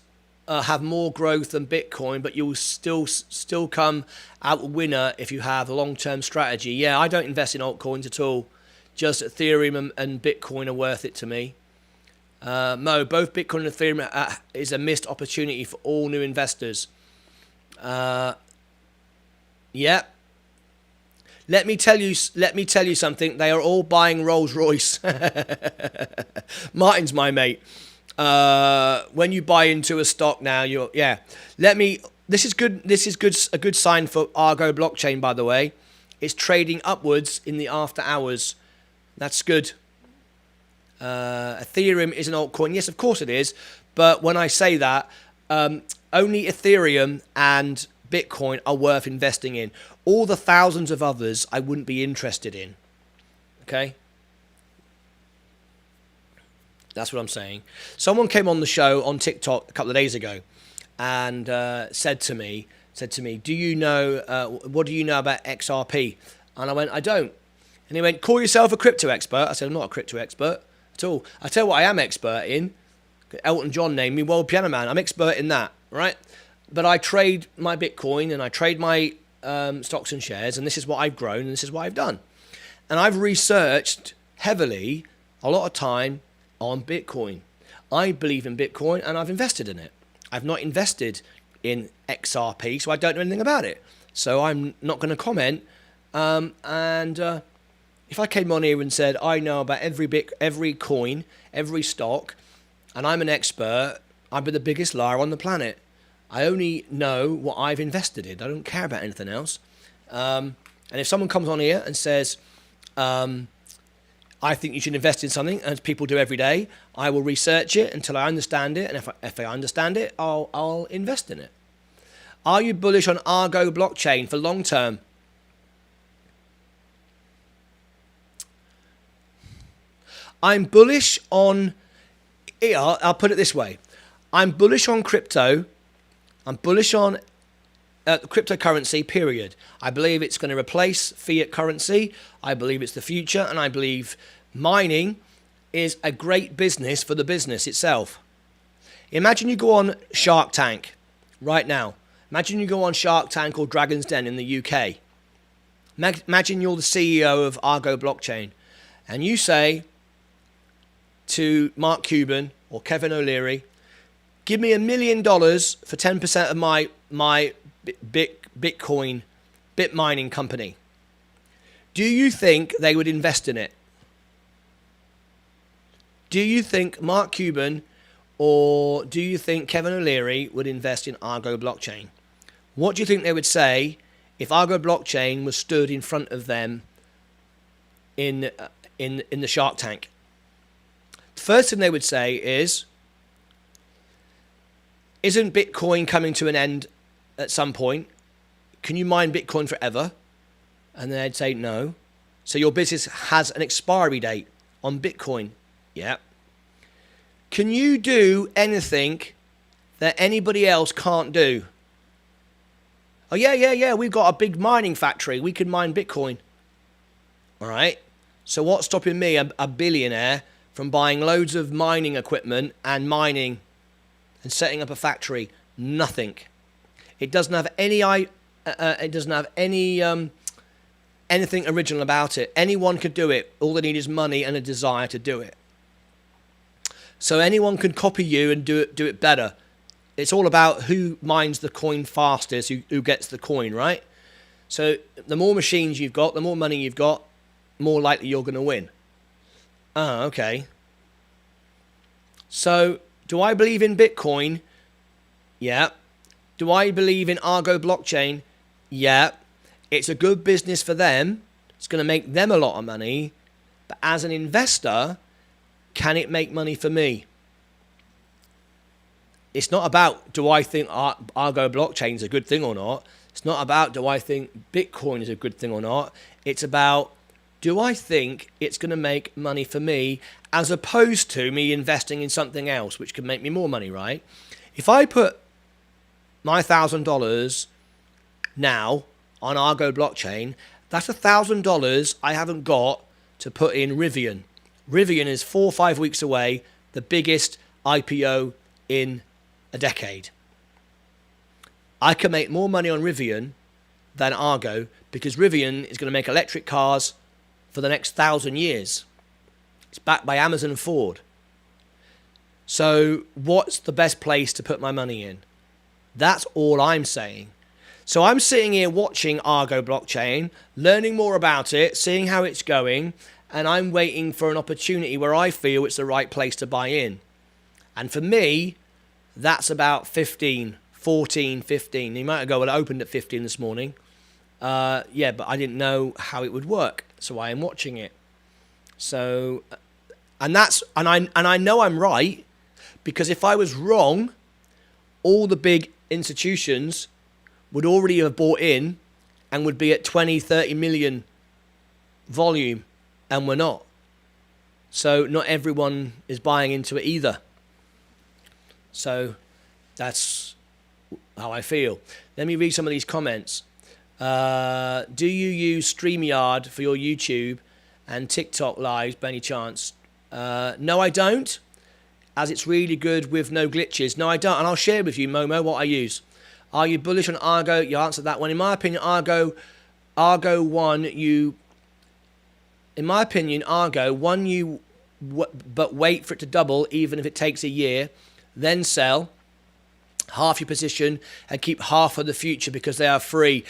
Speaker 1: have more growth than Bitcoin, but you'll still come out a winner if you have a long-term strategy. Yeah, I don't invest in altcoins at all. Just Ethereum and Bitcoin are worth it to me. Mo, both Bitcoin and Ethereum is a missed opportunity for all new investors. Yeah. Let me tell you something. They are all buying Rolls Royce. Martyn's my mate. When you buy into a stock now, this is good. A good sign for Argo Blockchain, by the way. It's trading upwards in the after hours. That's good. Ethereum is an altcoin. Yes, of course it is. But when I say that, only Ethereum and Bitcoin are worth investing in. All the thousands of others I wouldn't be interested in. Okay? That's what I'm saying. Someone came on the show on TikTok a couple of days ago and said to me, do you know, what do you know about XRP? And I went, I don't. And he went, call yourself a crypto expert. I said, I'm not a crypto expert at all. I tell you what I am expert in. Elton John named me World Piano Man. I'm expert in that, right? But I trade my Bitcoin and I trade my stocks and shares, and this is what I've grown and this is what I've done. And I've researched heavily, a lot of time, on Bitcoin. I believe in Bitcoin and I've invested in it. I've not invested in XRP, so I don't know anything about it. So I'm not going to comment. If I came on here and said, I know about every coin, every stock, and I'm an expert, I'd be the biggest liar on the planet. I only know what I've invested in. I don't care about anything else. And if someone comes on here and says, I think you should invest in something, as people do every day, I will research it until I understand it. And if I understand it, I'll invest in it. Are you bullish on Argo Blockchain for long term? I'm bullish on, I'll put it this way. I'm bullish on crypto. I'm bullish on cryptocurrency, period. I believe it's going to replace fiat currency. I believe it's the future. And I believe mining is a great business for the business itself. Imagine you go on Shark Tank right now. Imagine you go on Shark Tank or Dragon's Den in the UK. Imagine you're the CEO of Argo Blockchain. And you say to Mark Cuban or Kevin O'Leary, give me $1 million for 10% of my Bitcoin bit mining company. Do you think they would invest in it? Do you think Mark Cuban or do you think Kevin O'Leary would invest in Argo Blockchain? What do you think they would say if Argo Blockchain was stood in front of them in the Shark Tank? The first thing they would say is, isn't Bitcoin coming to an end at some point? Can you mine Bitcoin forever? And they'd say no. So your business has an expiry date on Bitcoin. Yeah. Can you do anything that anybody else can't do? Oh, yeah. We've got a big mining factory. We can mine Bitcoin. All right. So what's stopping me, a billionaire, from buying loads of mining equipment and mining and setting up a factory? Nothing. It doesn't have any anything original about it. Anyone could do it. All they need is money and a desire to do it. So anyone can copy you and do it better. It's all about who mines the coin fastest, who gets the coin, right? So the more machines you've got, the more money you've got, more likely you're going to win. Oh, okay. So do I believe in Bitcoin? Yeah. Do I believe in Argo Blockchain? Yeah. It's a good business for them. It's going to make them a lot of money. But as an investor, can it make money for me? It's not about, do I think Argo Blockchain is a good thing or not? It's not about, do I think Bitcoin is a good thing or not? It's about, do I think it's going to make money for me, as opposed to me investing in something else, which could make me more money, right? If I put my $1,000 now on Argo Blockchain, that's $1,000 I haven't got to put in Rivian. Rivian is 4 or 5 weeks away, the biggest IPO in a decade. I can make more money on Rivian than Argo because Rivian is going to make electric cars for the next 1,000 years. It's backed by Amazon and Ford. So what's the best place to put my money in? That's all I'm saying. So I'm sitting here watching Argo Blockchain, learning more about it, seeing how it's going, and I'm waiting for an opportunity where I feel it's the right place to buy in. And for me, that's about 15, 14, 15. You might go, well, it opened at 15 this morning. Yeah, but I didn't know how it would work, so I am watching it. So, and I know I'm right, because if I was wrong, all the big institutions would already have bought in and would be at 20, 30 million volume, and we're not. So not everyone is buying into it either. So that's how I feel. Let me read some of these comments. Do you use StreamYard for your YouTube and TikTok lives by any chance? No, I don't, as it's really good with no glitches. No, I don't, and I'll share with you, Momo, what I use. Are you bullish on Argo? You answered that one. In my opinion, Argo won. In my opinion, Argo won you, but wait for it to double, even if it takes a year. Then sell half your position and keep half of the future because they are free.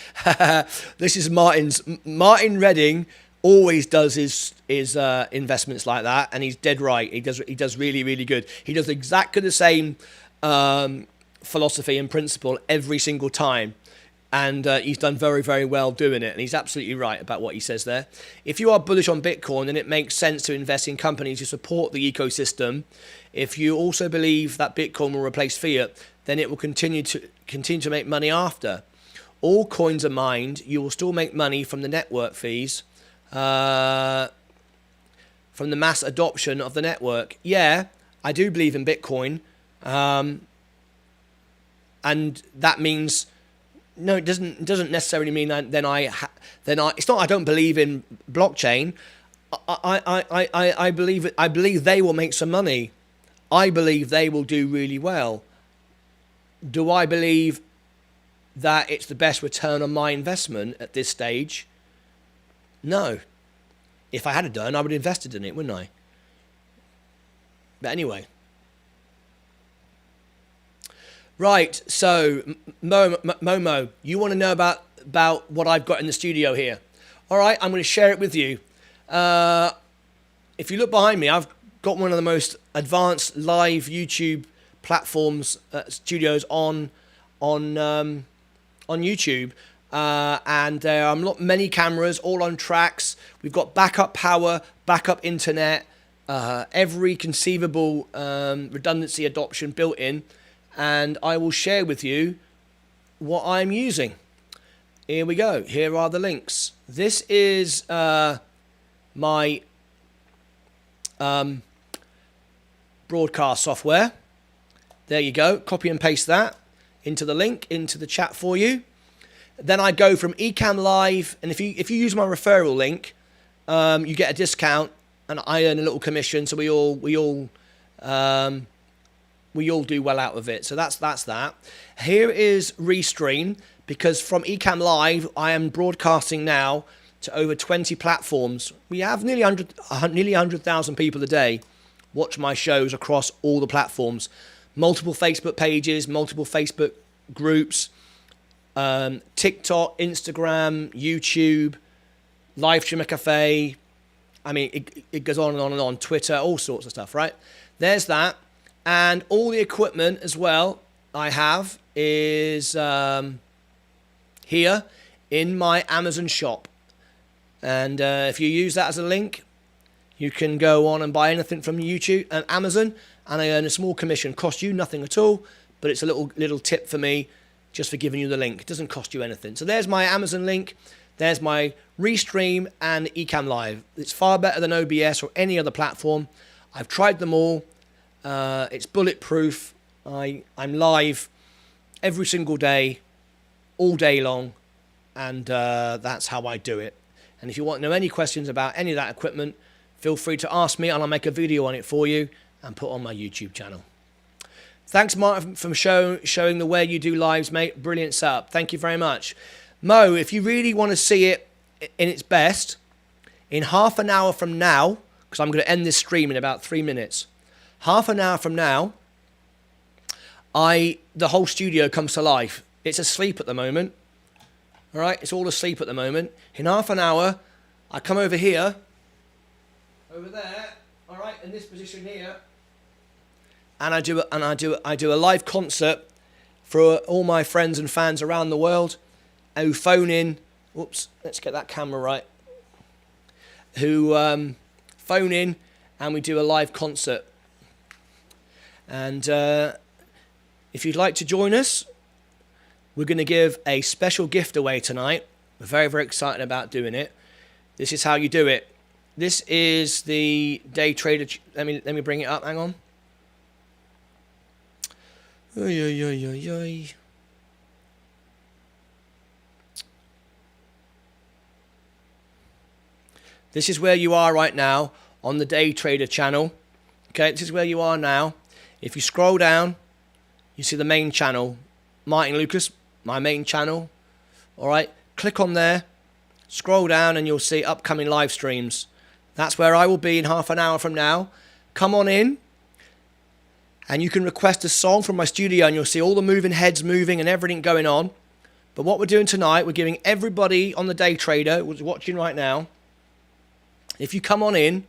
Speaker 1: This is Martin Redding always does his investments like that, and he's dead right. He does really, really good. He does exactly the same philosophy and principle every single time, and he's done very, very well doing it, and he's absolutely right about what he says there. If you are bullish on Bitcoin, then it makes sense to invest in companies who support the ecosystem. If you also believe that Bitcoin will replace fiat, then it will continue to make money after. All coins are mined. You will still make money from the network fees, from the mass adoption of the network. Yeah, I do believe in Bitcoin, and that means no. It doesn't necessarily mean that it's not. I don't believe in blockchain. I believe they will make some money. I believe they will do really well. Do I believe that it's the best return on my investment at this stage? No. If I had done, I would have invested in it, wouldn't I? But anyway. Right, so Momo, you want to know about what I've got in the studio here. All right, I'm going to share it with you. If you look behind me, I've got one of the most advanced live YouTube platforms, studios on YouTube, and there are many cameras, all on tracks. We've got backup power, backup internet, every conceivable redundancy adoption built in, and I will share with you what I'm using. Here we go. Here are the links. This is my broadcast software. There you go. Copy and paste that into the link, into the chat for you. Then I go from Ecamm Live, and if you use my referral link, you get a discount, and I earn a little commission. So we all do well out of it. So that's that. Here is Restream, because from Ecamm Live, I am broadcasting now to over 20 platforms. We have nearly 100,000 people a day watch my shows across all the platforms. Multiple Facebook pages, multiple Facebook groups, TikTok, Instagram, YouTube, Livestream Cafe. I mean, it goes on and on and on. Twitter, all sorts of stuff, right? There's that. And all the equipment as well I have is here in my Amazon shop. And if you use that as a link, you can go on and buy anything from YouTube and Amazon, and I earn a small commission. Cost you nothing at all, but it's a little tip for me just for giving you the link. It doesn't cost you anything. So there's my Amazon link. There's my Restream and Ecamm Live. It's far better than OBS or any other platform. I've tried them all. It's bulletproof. I'm live every single day, all day long, and that's how I do it. And if you want to know any questions about any of that equipment, feel free to ask me, and I'll make a video on it for you and put on my YouTube channel. Thanks, Martin, for showing the way you do lives, mate. Brilliant setup. Thank you very much. Mo, if you really want to see it in its best, in half an hour from now, because I'm going to end this stream in about 3 minutes, half an hour from now, the whole studio comes to life. It's asleep at the moment. All right, it's all asleep at the moment. In half an hour, I come over here, over there, all right, in this position here, and I do a live concert for all my friends and fans around the world who phone in. Whoops, let's get that camera right. Who phone in, and we do a live concert. And if you'd like to join us, we're going to give a special gift away tonight. We're very, very excited about doing it. This is how you do it. This is the day trader. Let me bring it up. Hang on. Oy, oy, oy, oy, oy. This is where you are right now on the Day Trader channel. Okay, this is where you are now. If you scroll down, you see the main channel, Martyn Lucas, my main channel. All right, click on there, scroll down, and you'll see upcoming live streams. That's where I will be in half an hour from now. Come on in, and you can request a song from my studio, and you'll see all the moving heads moving and everything going on. But what we're doing tonight, we're giving everybody on the Day Trader who's watching right now, if you come on in,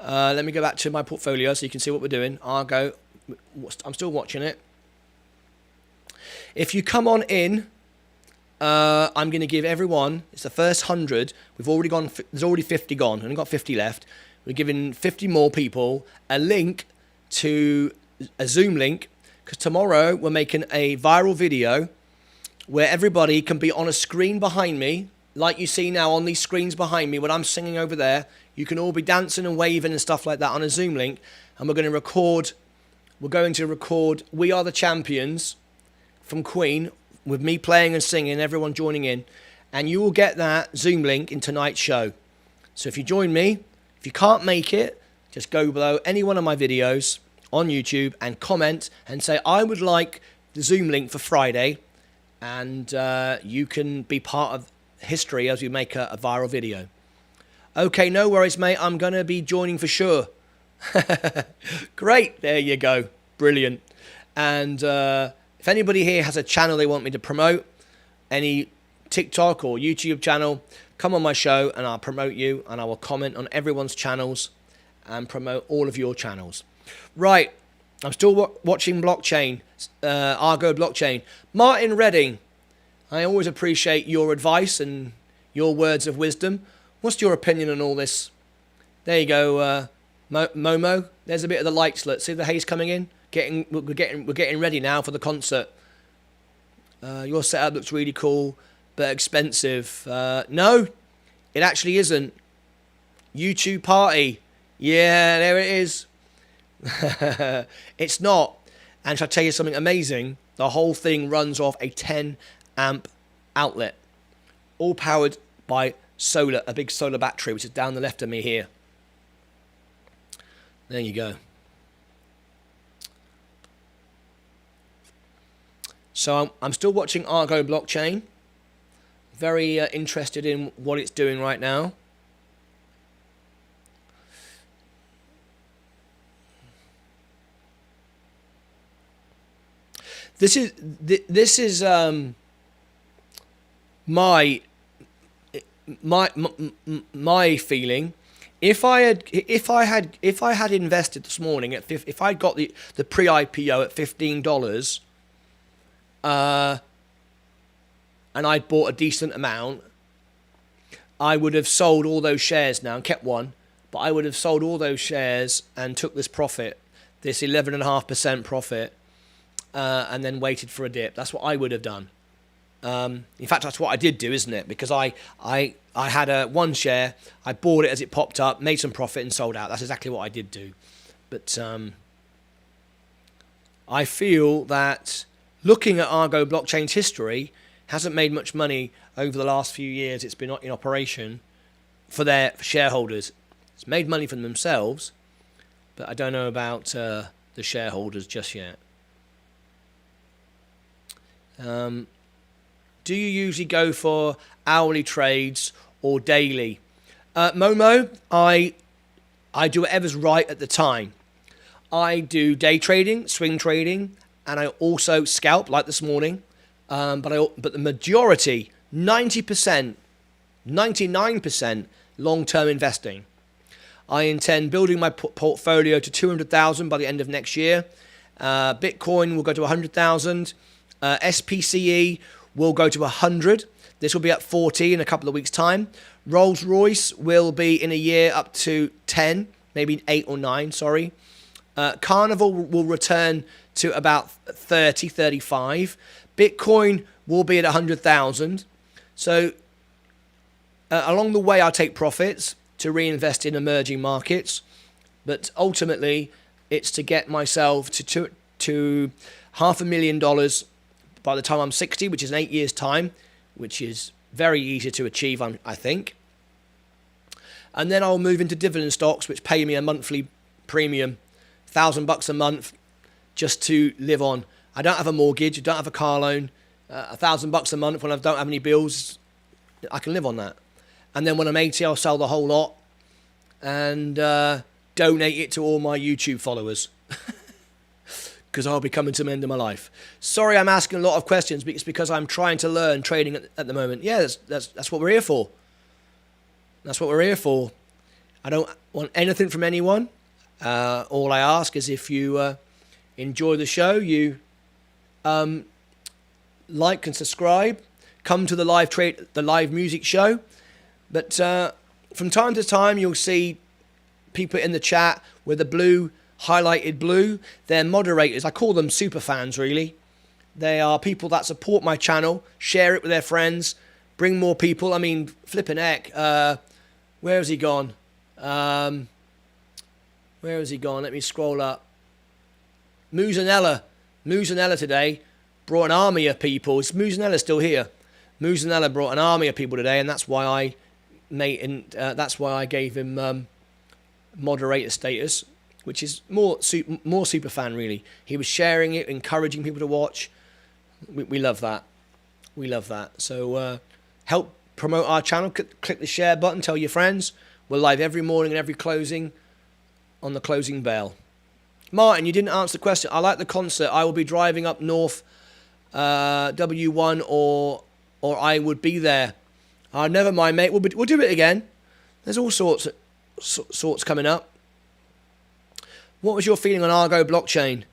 Speaker 1: let me go back to my portfolio so you can see what we're doing. Argo, I'm still watching it. If you come on in, I'm going to give everyone, it's the first 100, we've already gone, there's already 50 gone, only got 50 left. We're giving 50 more people a link to a Zoom link, because tomorrow we're making a viral video where everybody can be on a screen behind me, like you see now on these screens behind me when I'm singing over there. You can all be dancing and waving and stuff like that on a Zoom link, and we're going to record We Are the Champions from Queen, with me playing and singing, everyone joining in, and you will get that Zoom link in tonight's show. So if you join me, if you can't make it, just go below any one of my videos on YouTube and comment and say, I would like the Zoom link for Friday, and you can be part of history as we make a viral video. Okay, no worries, mate. I'm going to be joining for sure. Great. There you go. Brilliant. And if anybody here has a channel they want me to promote, any TikTok or YouTube channel, come on my show and I'll promote you, and I will comment on everyone's channels and promote all of your channels. Right. I'm still watching blockchain, Argo Blockchain. Martin Redding, I always appreciate your advice and your words of wisdom. What's your opinion on all this? There you go, Momo. There's a bit of the lights. Let's see the haze coming in. We're getting ready now for the concert. Your setup looks really cool, but expensive. No, it actually isn't. YouTube party. Yeah, there it is. It's not. And shall I tell you something amazing? The whole thing runs off a 10 amp outlet, all powered by solar, a big solar battery, which is down the left of me here. There you go. So I'm still watching Argo Blockchain. Very interested in what it's doing right now. This is my feeling. If I had invested this morning at if I'd got the pre-IPO at $15, and I'd bought a decent amount, I would have sold all those shares now and kept one. But I would have sold all those shares and took this profit, this 11.5% profit, and then waited for a dip. That's what I would have done. In fact, that's what I did do, isn't it? Because I had one share, I bought it as it popped up, made some profit and sold out. That's exactly what I did do. But I feel that looking at Argo Blockchain's history, hasn't made much money over the last few years it's been in operation for their shareholders. It's made money for themselves, but I don't know about the shareholders just yet. Do you usually go for hourly trades or daily? Momo, I do whatever's right at the time. I do day trading, swing trading, and I also scalp like this morning. But the majority, 90%, 99% long-term investing. I intend building my portfolio to 200,000 by the end of next year. Bitcoin will go to 100,000. SPCE will go to 100. This will be at 40 in a couple of weeks' time. Rolls Royce will be in a year up to 10, maybe 8 or 9, sorry. Carnival will return to about 30, 35. Bitcoin will be at 100,000. So along the way, I'll take profits to reinvest in emerging markets. But ultimately, it's to get myself to $500,000 by the time I'm 60, which is in 8 years' time, which is very easy to achieve, I think. And then I'll move into dividend stocks, which pay me a monthly premium, $1,000 a month, just to live on. I don't have a mortgage, I don't have a car loan. $1,000 a month when I don't have any bills, I can live on that. And then when I'm 80, I'll sell the whole lot and donate it to all my YouTube followers. Because I'll be coming to the end of my life. Sorry, I'm asking a lot of questions, but it's because I'm trying to learn trading at the moment. Yeah, that's what we're here for. That's what we're here for. I don't want anything from anyone. All I ask is if you enjoy the show, you like and subscribe. Come to the live music show. But from time to time, you'll see people in the chat with the blue highlighted blue. They're moderators. I call them super fans, really. They are people that support my channel, share it with their friends, bring more people. I mean, flipping heck. Where has he gone? Where has he gone? Let me scroll up. Muzanella today brought an army of people. Is Muzanella still here? Muzanella brought an army of people today, and that's why I gave him moderator status, which is more super fan, really. He was sharing it, encouraging people to watch. We love that. We love that. So help promote our channel. Click the share button. Tell your friends. We're live every morning and every closing on the closing bell. Martin, you didn't answer the question. I like the concert. I will be driving up north W1 or I would be there. Never mind, mate. We'll do it again. There's all sorts coming up. What was your feeling on Argo Blockchain?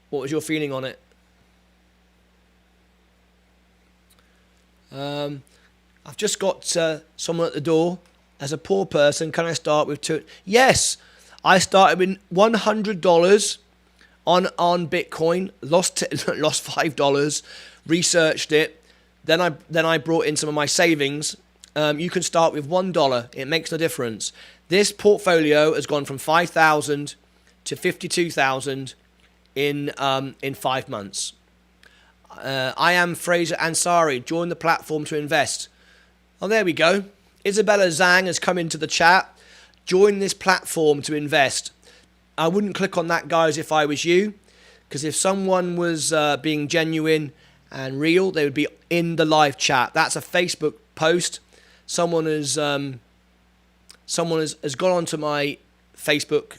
Speaker 1: What was your feeling on it? I've just got someone at the door. As a poor person, can I start with two? Yes, I started with $100 on Bitcoin. Lost $5. Researched it. Then I brought in some of my savings. You can start with $1. It makes no difference. This portfolio has gone from 5,000 to 52,000 in 5 months. I am Fraser Ansari. Join the platform to invest. Oh, there we go. Isabella Zhang has come into the chat. Join this platform to invest. I wouldn't click on that, guys, if I was you, because if someone was being genuine and real, they would be in the live chat. That's a Facebook post. Someone has gone onto my Facebook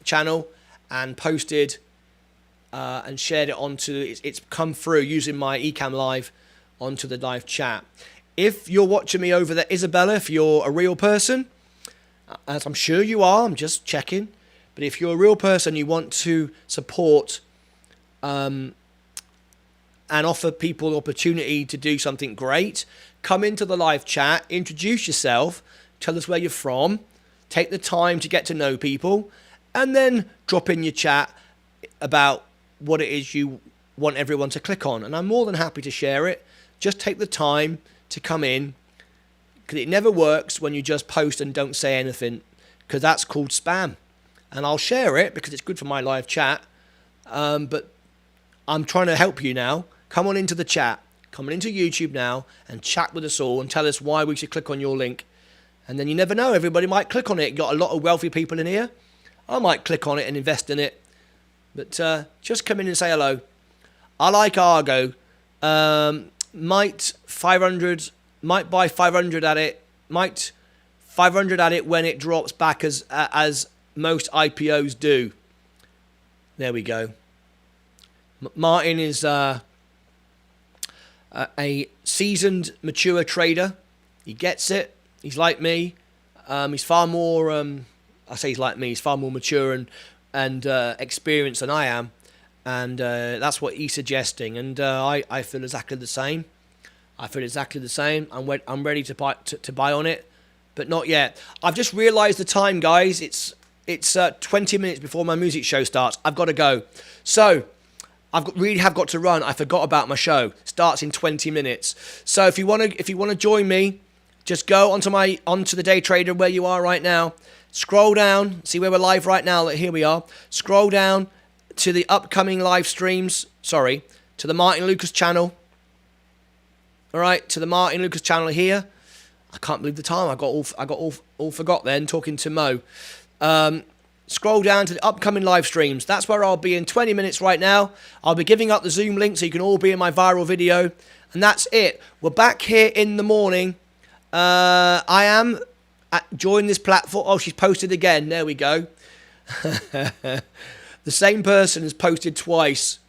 Speaker 1: channel and posted and shared it onto. It's come through using my Ecamm Live onto the live chat. If you're watching me over there, Isabella, if you're a real person, as I'm sure you are, I'm just checking. But if you're a real person, you want to support and offer people the opportunity to do something great, come into the live chat, introduce yourself, tell us where you're from, take the time to get to know people, and then drop in your chat about what it is you want everyone to click on. And I'm more than happy to share it. Just take the time to come in, because it never works when you just post and don't say anything, because that's called spam. And I'll share it because it's good for my live chat. But I'm trying to help you now. Come on into the chat. Come on into YouTube now and chat with us all and tell us why we should click on your link. And then you never know. Everybody might click on it. You've got a lot of wealthy people in here. I might click on it and invest in it But just come in and say hello. I like Argo. Might buy 500 at it. Might 500 at it when it drops back as most IPOs do. There we go. Martyn is a seasoned, mature trader. He gets it. He's like me. He's far more. I say he's like me. He's far more mature and experienced than I am, and that's what he's suggesting. And I feel exactly the same. I'm ready to buy on it, but not yet. I've just realised the time, guys. It's 20 minutes before my music show starts. I've got to go. So really have got to run. I forgot about my show. Starts in 20 minutes. So if you want to join me, just go onto the Day Trader where you are right now. Scroll down. See where we're live right now. Here we are. Scroll down to the upcoming live streams. Sorry, to the Martyn Lucas channel. All right, to the Martyn Lucas channel here. I can't believe the time. I got all forgot then talking to Mo. Scroll down to the upcoming live streams. That's where I'll be in 20 minutes right now. I'll be giving up the Zoom link so you can all be in my viral video. And that's it. We're back here in the morning. I am join this platform. Oh, she's posted again. There we go. The same person has posted twice.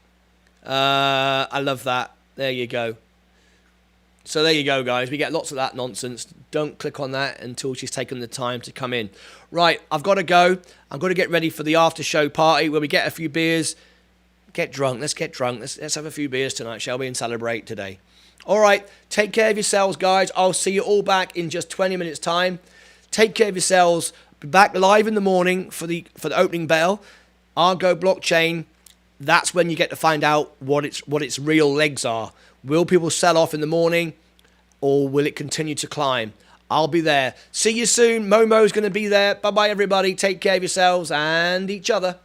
Speaker 1: I love that. There you go. So there you go, guys. We get lots of that nonsense. Don't click on that until she's taken the time to come in. Right, I've got to go. I'm going to get ready for the after show party where we get a few beers. Get drunk. Let's get drunk. Let's have a few beers tonight, shall we, and celebrate today. All right, take care of yourselves, guys. I'll see you all back in just 20 minutes' time. Take care of yourselves. Be back live in the morning for the opening bell. Argo Blockchain. That's when you get to find out what its real legs are. Will people sell off in the morning, or will it continue to climb? I'll be there. See you soon. Momo's going to be there. Bye-bye, everybody. Take care of yourselves and each other.